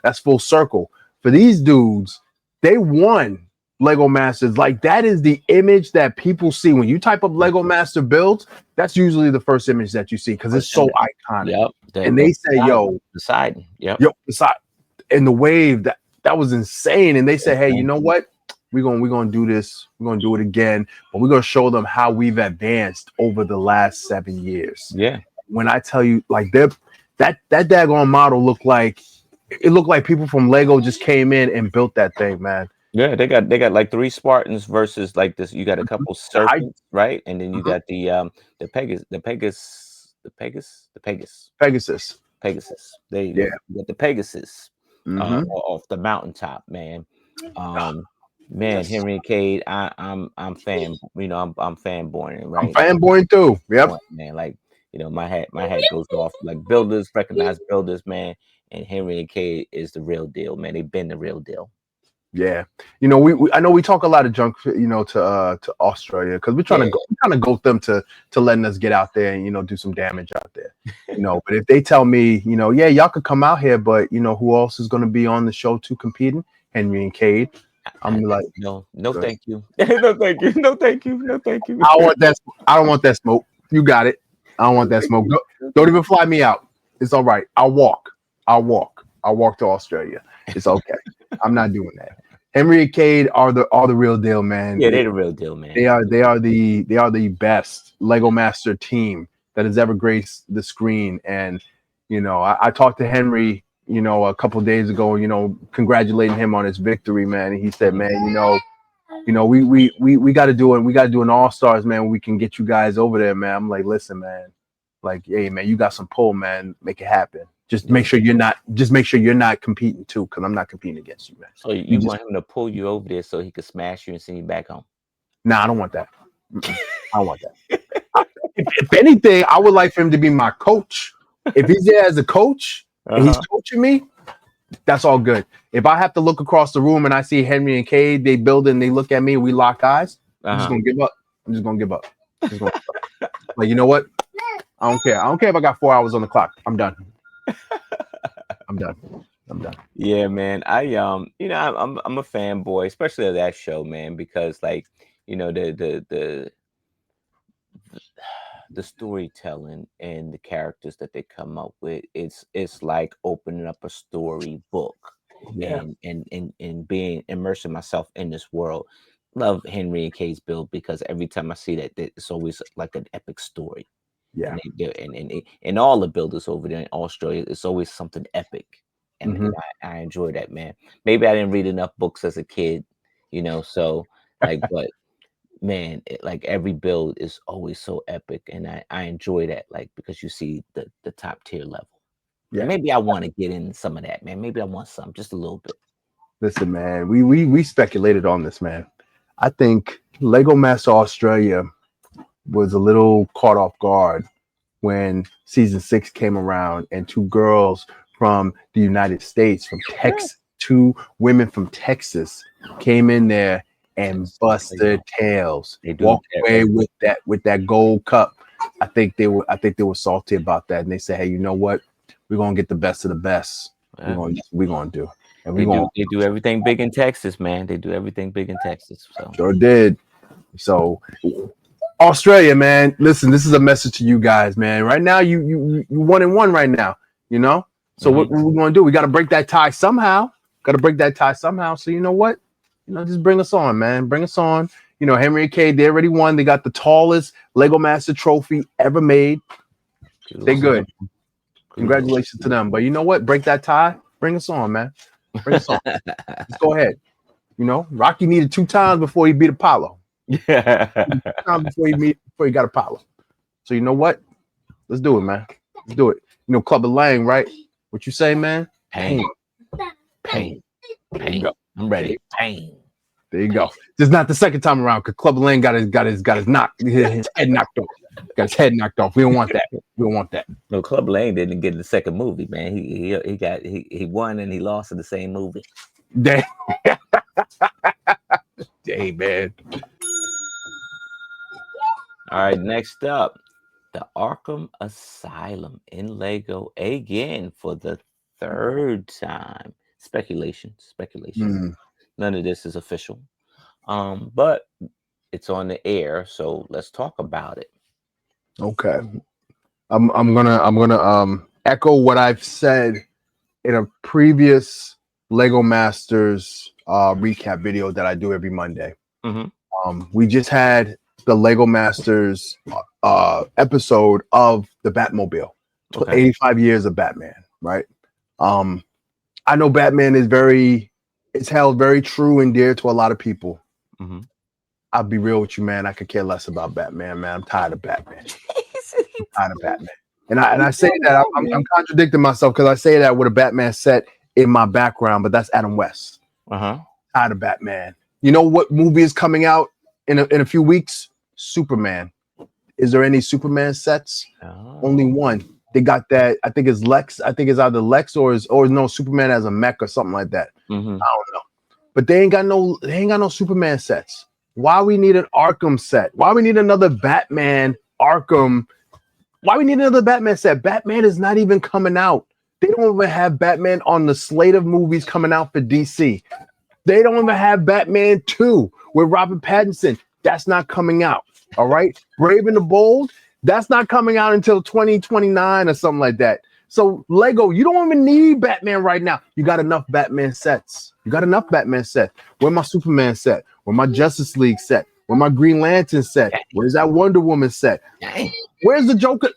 B: That's full circle. For these dudes, they won Lego Masters. Like that is the image that people see when you type up
A: Yeah.
B: Lego Master builds. That's usually the first image that you see because it's
A: First
B: so
A: image.
B: iconic.
A: Yep. The
B: And
A: the
B: they say,
A: Poseidon.
B: "Yo,
A: Poseidon. Yep.
B: yo, and the wave that was insane." And they said, "Hey, you
A: Insane.
B: know what? We're gonna do this. We're gonna do it again, but we're gonna show them how we've advanced over the last 7 years."
A: Yeah.
B: When I tell you, like that daggone model looked like people from Lego just came in and built that thing, man.
A: Yeah, they got like three Spartans versus like this. You got a couple
B: The height,
A: serpents, right? And then you
B: mhm,
A: got the
B: Pegasus,
A: Pegasus. There you
B: yeah,
A: go. You got the Pegasus
B: hmm
A: off the mountaintop, man. Um, man, Henry and Cade, I'm fan, I'm fanboying,
B: I'm
A: right?
B: fanboying too. Yep.
A: Man, like my hat goes off. Like builders recognize builders, man. And Henry and Cade is the real deal, man. They've been the real deal.
B: Yeah, we I know we talk a lot of junk, to Australia because
A: Yeah,
B: we're trying to goat them to letting us get out there and do some damage out there. But if they tell me, yeah, y'all could come out here, but who else is going to be on the show too competing? Henry and Cade. I'm like,
A: no, no,
B: good.
A: thank you, no, thank you, no, thank you, no, thank you.
B: I don't want that. I don't want that smoke. You got it. I don't want
A: No,
B: that
A: thank
B: smoke.
A: you. No,
B: Don't
A: thank
B: even fly me out. It's all right. I'll walk. I'll walk. I'll walk to Australia. It's okay. I'm not doing that. Henry and Cade are the real deal, man.
A: Yeah, they're the real deal, man.
B: They are the best Lego Master team that has ever graced the screen. And I talked to Henry, a couple days ago, congratulating him on his victory, man. And he said,
A: Mhm.
B: man, we got to do it. We got to do an all stars, man. We can get you guys over there, man. I'm like, listen, man. Like, hey, man, you got some pull, man. Make it happen. Just
A: Yeah.
B: make sure you're not. Just make sure you're not competing too, because I'm not competing against you, man.
A: So
B: You
A: you
B: just
A: want him to pull you over there so he could smash you and send you back home?
B: Nah, I don't want that. Mm-mm. I don't want that. If anything, I would like for him to be my coach. If he's there as a coach and he's
A: Uh-huh.
B: coaching me, that's all good. If I have to look across the room and I see Henry and Cade, they build and they look at me, we lock eyes. I'm just
A: Uh-huh.
B: gonna give up. I'm just gonna give up. Just gonna like, you know what? I don't care. I don't care if I got 4 hours on the clock. I'm done. I'm done. I'm done.
A: Yeah, man. I'm a fanboy, especially of that show, man, because like, the the storytelling and the characters that they come up with, it's like opening up a story book
B: Yeah,
A: and being immersing myself in this world. Love Henry and Kay's build because every time I see that, it's always like an epic story.
B: yeah.
A: And they do, and all the builders over there in Australia, it's always something epic,
B: Hmm.
A: and I enjoy that, man. Maybe I didn't read enough books as a kid, so like, but man, like every build is always so epic, and I enjoy that, like because you see the top tier level. And
B: Yeah.
A: maybe I want to get in some of that, man. Maybe I want some, just a little bit.
B: Listen, man, we speculated on this, man. I think Lego Master Australia was a little caught off guard when season 6 came around and two girls from the United States, from
A: Yeah,
B: Texas, two women from Texas came in there and
A: Texas,
B: bust
A: you
B: their
A: know,
B: tails,
A: they do
B: walked away
A: every.
B: with that gold cup. I think they were salty about that, and they said, "Hey, you know what? We're gonna get the best of the best.
A: Yeah.
B: We're gonna do, and we're
A: They
B: gonna
A: do everything big in Texas, man. They do everything big in Texas. So
B: sure did." So Australia, man. Listen, this is a message to you guys, man. Right now, you 1-1 right now. You know. So
A: hmm
B: what we gonna do? We got to break that tie somehow. Got to break that tie somehow. So you know what? Just bring us on, man. Bring us on. Henry and Kay, they already won. They got the tallest Lego Master trophy ever made. They
A: kudos to
B: good.
A: them. Kudos.
B: Congratulations to them. But you know what? Break that tie. Bring us on, man. Bring us on. Let's go ahead. Rocky needed 2 times before he beat Apollo.
A: Yeah.
B: 2 times before he got Apollo. So you know what? Let's do it, man. Let's do it. Club of Lang, right? What you say, man? Pain,
A: Pain,
B: pain.
A: pain,
B: There you go.
A: pain. I'm
B: There you,
A: ready. Pain,
B: there you
A: pain.
B: go. This is not the second time around because Club of Lang his head knocked off. Got his head knocked off. We don't want that. We don't want that.
A: No, Club Lane didn't get the second movie, man. He won and he lost in the same movie.
B: Damn. Hey, man.
A: All right, next up, the Arkham Asylum in Lego again for the third time. Speculation, speculation.
B: Hmm.
A: None of this is official. But it's on the air, so let's talk about it.
B: Okay. I'm gonna echo what I've said in a previous Lego Masters recap video that I do every Monday.
A: hmm
B: We just had the Lego Masters episode of the Batmobile,
A: Okay.
B: 85 years of Batman, right? Um, I know Batman it's held very true and dear to a lot of people.
A: hmm
B: I'll be real with you, man. I could care less about Batman, man. I'm tired of Batman. I'm tired of Batman. And I say that I'm contradicting myself because I say that with a Batman set in my background, but that's Adam West.
A: Uh-huh.
B: Tired of Batman. You know what movie is coming out in a few weeks? Superman. Is there any Superman sets? Only
A: Oh.
B: one. They got that. I think it's Lex. I think it's either Lex or no Superman as a mech or something like that.
A: hmm
B: I don't know. But they ain't got no Superman sets. Why we need an Arkham set? Why we need another Batman Arkham? Why we need another Batman set? Batman is not even coming out. They don't even have Batman on the slate of movies coming out for DC. They don't even have Batman 2 with Robert Pattinson. That's not coming out. All right. Brave and the Bold, that's not coming out until 2029 or something like that. So, Lego, you don't even need Batman right now. You got enough Batman sets. You got enough Batman sets. Where my Superman set? Where my Justice League set? Where my Green Lantern set? Where's that Wonder Woman set?
A: Dang.
B: Where's the Joker?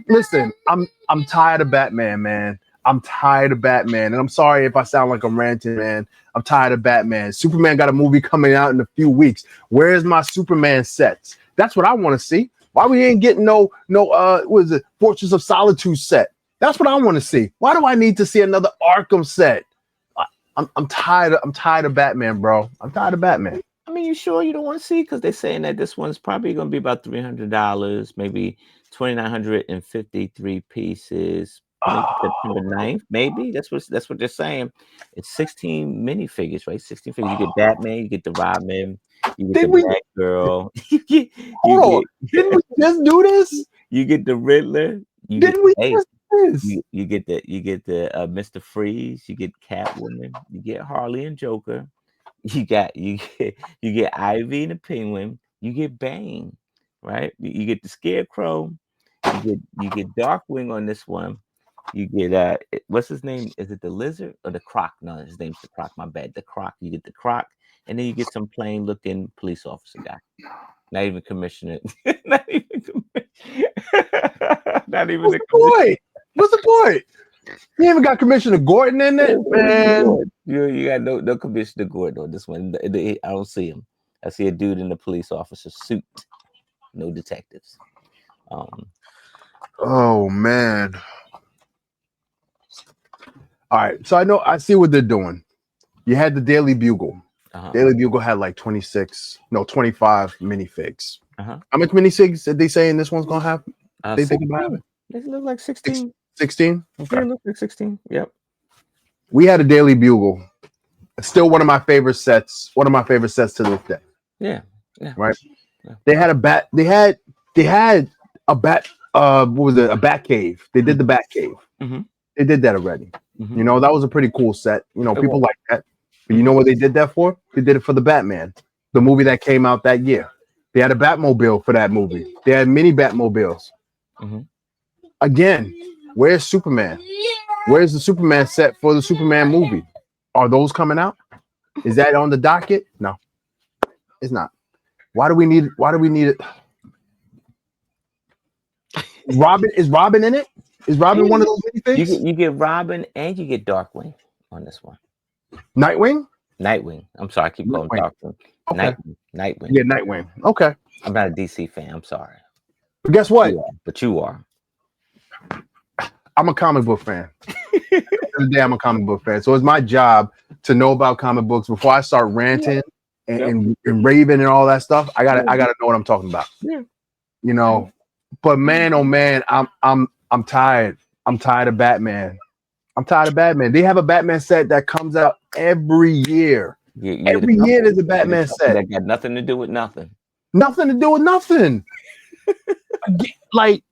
B: Listen, I'm tired of Batman, man. I'm tired of Batman. And I'm sorry if I sound like I'm ranting, man. I'm tired of Batman. Superman got a movie coming out in a few weeks. Where's my Superman sets? That's what I want to see. Why we ain't getting no what is it? Fortress of Solitude set. That's what I want to see. Why do I need to see another Arkham set? I'm tired. I'm tired of Batman, bro. I'm tired of Batman.
A: I mean, you sure you don't want to see? Because they're saying that this one's probably going to be about $300, maybe 2,953 pieces, maybe September 9th, maybe. That's what they're saying. It's 16 minifigures, right? 16 figures. You get Batman, you get the Robin, you get
B: Did
A: the
B: we
A: Batgirl, you
B: hold on?
A: get
B: Didn't we just do this?
A: you get the Riddler, you get
B: Didn't we
A: hey,
B: just do this?
A: you get the Mr. Freeze, you get Catwoman, you get Harley and Joker. You get Ivy and the Penguin. You get Bane. right? You get the Scarecrow, you get Darkwing on this one. You get what's his name? Is it the Lizard or the Croc? No, his name's the Croc. My bad. The Croc. You get the Croc, and then you get some plain looking police officer guy. Not even commissioner. Not even not even
B: What's
A: the
B: the
A: commissioner.
B: point? What's the point? You even got Commissioner Gordon in it, man.
A: You got no Commissioner Gordon on this one. I don't see him. I see a dude in the police officer suit. No detectives. Um,
B: Oh man. All right. So I see what they're doing. You had the Daily Bugle.
A: uh-huh,
B: Daily Bugle had like 25 minifigs.
A: uh-huh.
B: How much minifigs did they say in this one's gonna have? They think about
A: 16.
B: having
A: They look like 16.
B: 16. Okay.
A: Yeah, look like 16. Yep.
B: We had a Daily Bugle. Still one of my favorite sets. One of my favorite sets to this day.
A: Yeah. Yeah.
B: Right.
A: Yeah.
B: They had a bat. They had a bat. What was it? A bat cave. They did the bat cave.
A: Mm-hmm.
B: They did that already.
A: Mm-hmm.
B: You know, that was a pretty cool set. You know,
A: It
B: people
A: was.
B: like that. But you know what they did that for? They did it for the Batman, the movie that came out that year. They had a Batmobile for that movie. They had mini Batmobiles.
A: Mm-hmm.
B: Again, where's Superman? Where's the Superman set for the Superman movie? Are those coming out? Is that on the docket? No, it's not. Why do we need it? Robin, is Robin in it? Is Robin one of those minifigs?
A: You get Robin and you get Darkwing on this one.
B: Nightwing?
A: Nightwing. I'm sorry, I keep calling
B: Nightwing.
A: Darkwing.
B: Okay.
A: Nightwing.
B: Yeah, Nightwing. Okay.
A: I'm not a DC fan. I'm sorry.
B: But guess what?
A: But you are.
B: I'm a comic book fan. Today I'm a comic book fan. So it's my job to know about comic books before I start ranting and raving and all that stuff. I gotta know what I'm talking about.
A: Yeah.
B: You know, but man, oh man, I'm tired. I'm tired of Batman. I'm tired of Batman. They have a Batman set that comes out every year. Every year there's a Batman set.
A: That got nothing to do with nothing.
B: Nothing to do with nothing. Like,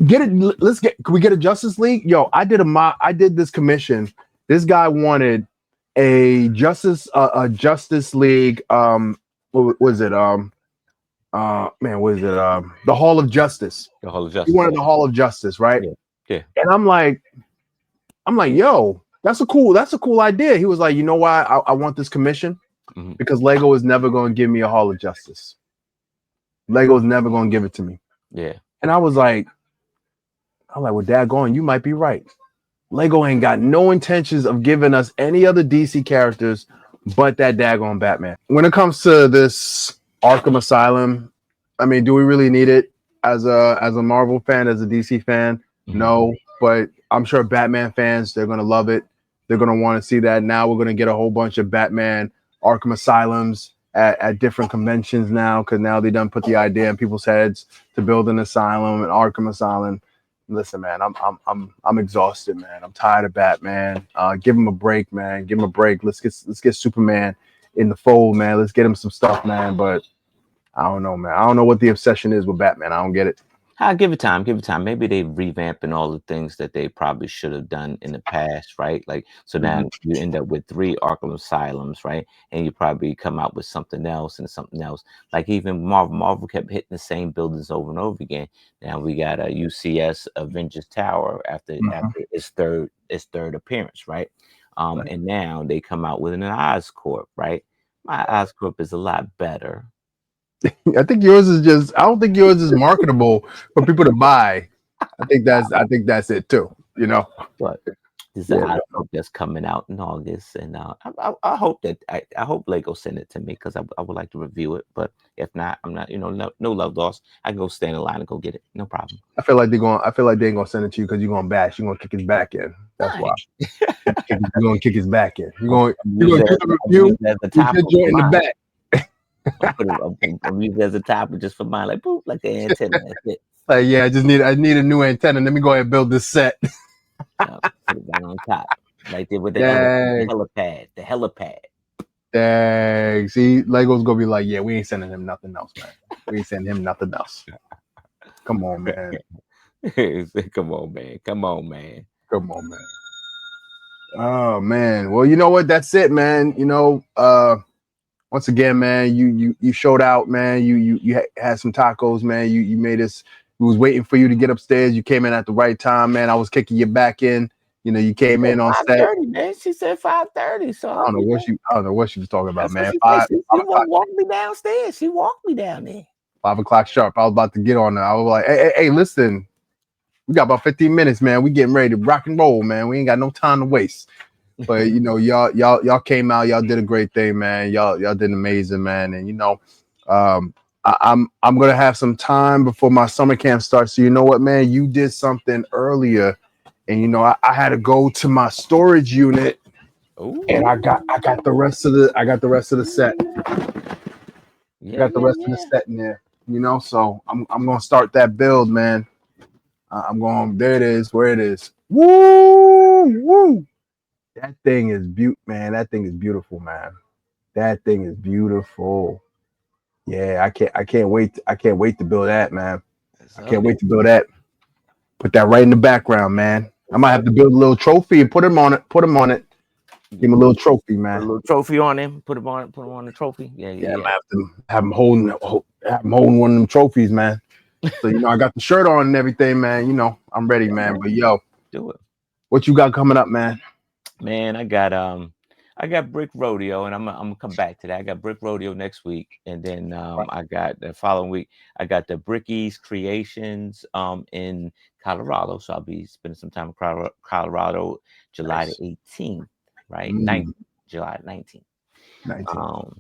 B: get it. Can we get a Justice League? Yo, I did this commission. This guy wanted a Justice League. What was it? Man, what is it? The Hall of Justice.
A: The Hall of Justice.
B: He wanted the Hall of Justice, right?
A: Yeah.
B: And I'm like, yo, that's a cool idea. He was like, you know why I want this commission?
A: Mm-hmm.
B: Because Lego is never going to give me a Hall of Justice. Lego is never going to give it to me.
A: Yeah.
B: And I was like, well, daggone, you might be right. Lego ain't got no intentions of giving us any other DC characters but that daggone Batman. When it comes to this Arkham Asylum, I mean, do we really need it as a Marvel fan, as a DC fan? Mm-hmm. No, but I'm sure Batman fans, they're gonna love it. They're gonna want to see that. Now we're gonna get a whole bunch of Batman Arkham Asylums at different conventions now, because now they done put the idea in people's heads to build an asylum, an Arkham Asylum. Listen, man, I'm exhausted, man. I'm tired of Batman. Give him a break, man. Give him a break. Let's get Superman in the fold, man. Let's get him some stuff, man. But I don't know, man. I don't know what the obsession is with Batman. I don't get it.
A: I'll give it time. Maybe they revamping all the things that they probably should have done in the past, right? Like, so now you end up with 3 Arkham Asylums, right? And you probably come out with something else and something else. Like even Marvel kept hitting the same buildings over and over again. Now we got a UCS Avengers Tower after its third appearance, right? And now they come out with an Oscorp, right? My Oscorp is a lot better.
B: I think yours is just. I don't think yours is marketable for people to buy. I think that's it too. You know.
A: But there's an Oscorp that's coming out in August, and I hope that I hope Lego send it to me because I would like to review it. But if not, I'm not. No love lost. I can go stand in line and go get it. No problem.
B: I feel like they ain't gonna send it to you because you're gonna bash. You're gonna kick his back in. That's why. You're gonna kick his back in. You're gonna do the review. In the back.
A: I'm using it as a topper just for mine, like boop, like the antenna. That's it.
B: Like, yeah, I need a new antenna. Let me go ahead and build this set.
A: Put it right on top, like they with the helipad. The helipad.
B: Dang. See, Lego's gonna be like, yeah, we ain't sending him nothing else, man. We ain't sending him nothing else. Come on, man.
A: Come on, man. Come on, man.
B: Come on, man. Oh man. Well, you know what? That's it, man. once again, man, you showed out, man. You had some tacos, man. You made us. We was waiting for you to get upstairs. You came in at the right time, man. I was kicking you back in. You know, you
A: She
B: came
A: said
B: in on set.
A: 5:30, man. She said 5:30.
B: I
A: So
B: don't know what she was talking about,
A: that's what
B: man.
A: she said.
B: Five
A: She
B: o'clock,
A: walked me downstairs. She walked me down there.
B: 5 o'clock sharp. I was about to get on there. I was like, hey, listen, we got about 15 minutes, man. We getting ready to rock and roll, man. We ain't got no time to waste. But you know, y'all came out, y'all did a great thing, man. Y'all did amazing, man. And you know, I'm gonna have some time before my summer camp starts. So you know what, man, you did something earlier, and you know, I had to go to my storage unit, and
A: Ooh.
B: I got the rest of the set. I
A: Yeah,
B: got the
A: yeah,
B: rest of the
A: yeah.
B: set in there, you know. So I'm gonna start that build, man. I'm going. There it is. Where it is. Woo woo. That thing is man. That thing is beautiful, man. That thing is beautiful. Yeah, I can't wait. I can't wait to build that, man. I
A: So
B: can't wait to build that. Put that right in the background, man. I might have to build a little trophy and put him on it. Put him on it. Give him a little trophy,
A: put a
B: man.
A: little trophy on him. Put him on the trophy. Yeah,
B: Yeah,
A: yeah,
B: I
A: yeah.
B: might have him holding one of them trophies, man. So you know, I got the shirt on and everything, man. You know, I'm ready,
A: Yeah,
B: man. But
A: man.
B: yo,
A: Do it.
B: what you got coming up, man?
A: Man, I got Brick Rodeo, and I'm gonna come back to that. I got Brick Rodeo next week, and then
B: Right.
A: I got the following week. I got the Brickies Creations in Colorado, so I'll be spending some time in Colorado, July the
B: Nice.
A: 18th, right?
B: Mm,
A: 19th, July 19th.
B: 19.
A: Um,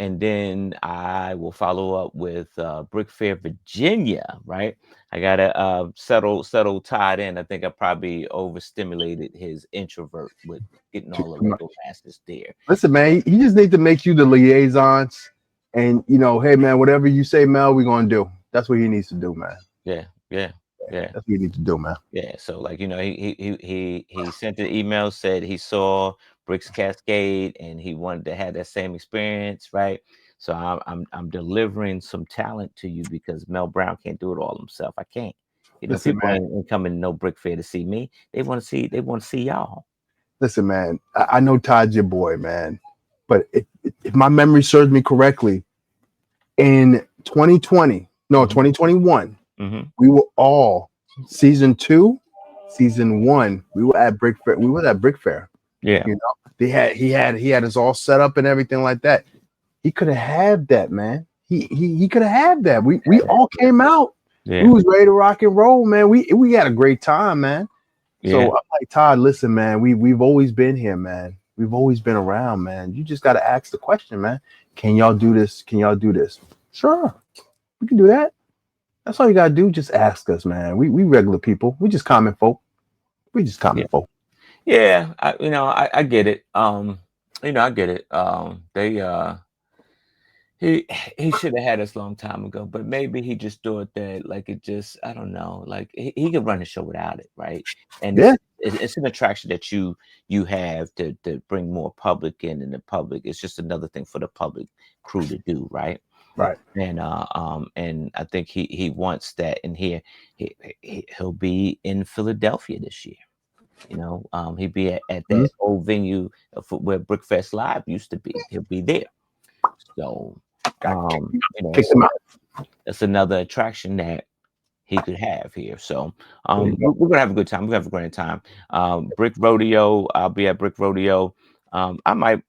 A: and then I will follow up with Brick Fair, Virginia. Right, I gotta settle tied in. I think I probably overstimulated his introvert with getting
B: Too
A: all the Lego
B: much.
A: masters there.
B: Listen, man, he just need to make you the liaisons, and you know, hey, man, whatever you say, Mel, we're gonna do. That's what he needs to do, man.
A: Yeah, yeah, yeah.
B: That's what he needs to do, man.
A: Yeah, so like he sent an email, said he saw Bricks Cascade and he wanted to have that same experience, right? So I'm delivering some talent to you because Mel Brown can't do it all himself. I can't. You know,
B: Listen,
A: people
B: man.
A: ain't coming to no Brick Fair to see me. They want to see y'all.
B: Listen, man. I know Todd's your boy, man. But if my memory serves me correctly, in 2020, no,
A: Hmm.
B: 2021,
A: Hmm.
B: we were all season 2, season 1. We were at Brick Fair. We were at Brick Fair.
A: Yeah,
B: You know, he had us all set up and everything like that. He could have had that, man. He could have had that. We all came out. We
A: yeah,
B: was ready to rock and roll, man. We had a great time, man.
A: yeah,
B: So I'm like, Todd, listen, man. We've always been here, man. We've always been around, man. You just got to ask the question, man. Can y'all do this? Can y'all do this? Sure, we can do that. That's all you gotta do. Just ask us, man. We regular people. We just common folk. We just
A: yeah,
B: common folk.
A: yeah. I get it. I get it. They He he should have had us long time ago, but maybe he just thought that like it just I don't know, like he could run the show without it, right? And
B: Yeah,
A: it's an attraction that you have to bring more public in, and the public it's just another thing for the public crew to do, right?
B: right.
A: And I think he wants that in here. He'll be in Philadelphia this year. He'd be at
B: Mhm.
A: that old venue where Brickfest Live used to be. He'll be there. So,
B: Got kick
A: so
B: them out.
A: that's another attraction that he could have here. So,
B: There you go.
A: we're gonna have a good time. We're gonna have a great time. Brick Rodeo. I'll be at Brick Rodeo. I might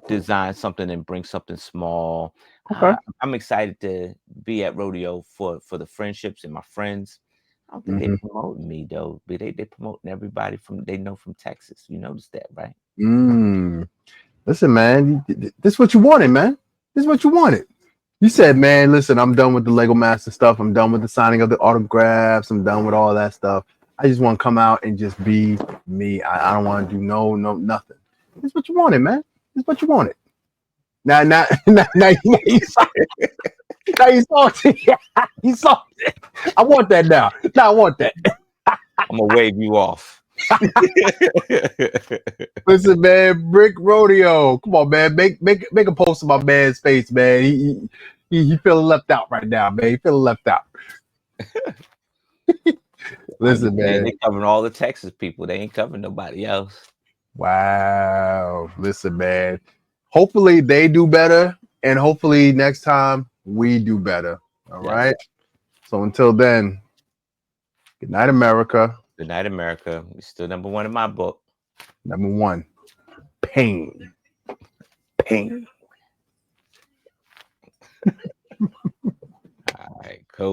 A: design something and bring something small.
B: Okay.
A: I'm excited to be at rodeo for the friendships and my friends. I don't think they
B: Hmm.
A: promoting me though, but they promoting everybody from they know from Texas. You noticed that, right?
B: Mm. Listen, man. This is what you wanted, man. This is what you wanted. You said, man, listen, I'm done with the Lego Master stuff. I'm done with the signing of the autographs. I'm done with all that stuff. I just want to come out and just be me. I don't want to do no nothing. This is what you wanted, man. This is what you wanted. Now you salty. You salty. I want that now. Now I want that.
A: I'm gonna wave you off.
B: Listen, man, Brick Rodeo. Come on, man. Make a post of my man's face, man. He feeling left out right now, man. He feeling left out.
A: I'm just
B: Listen,
A: saying
B: man.
A: they covering all the Texas people. They ain't covering nobody else.
B: Wow. Listen, man. Hopefully they do better. And hopefully next time we do better. All
A: Yes.
B: right. So until then, good night, America.
A: Good night, America. You're still number one in my book.
B: Number one, pain. Pain.
A: All right, cool.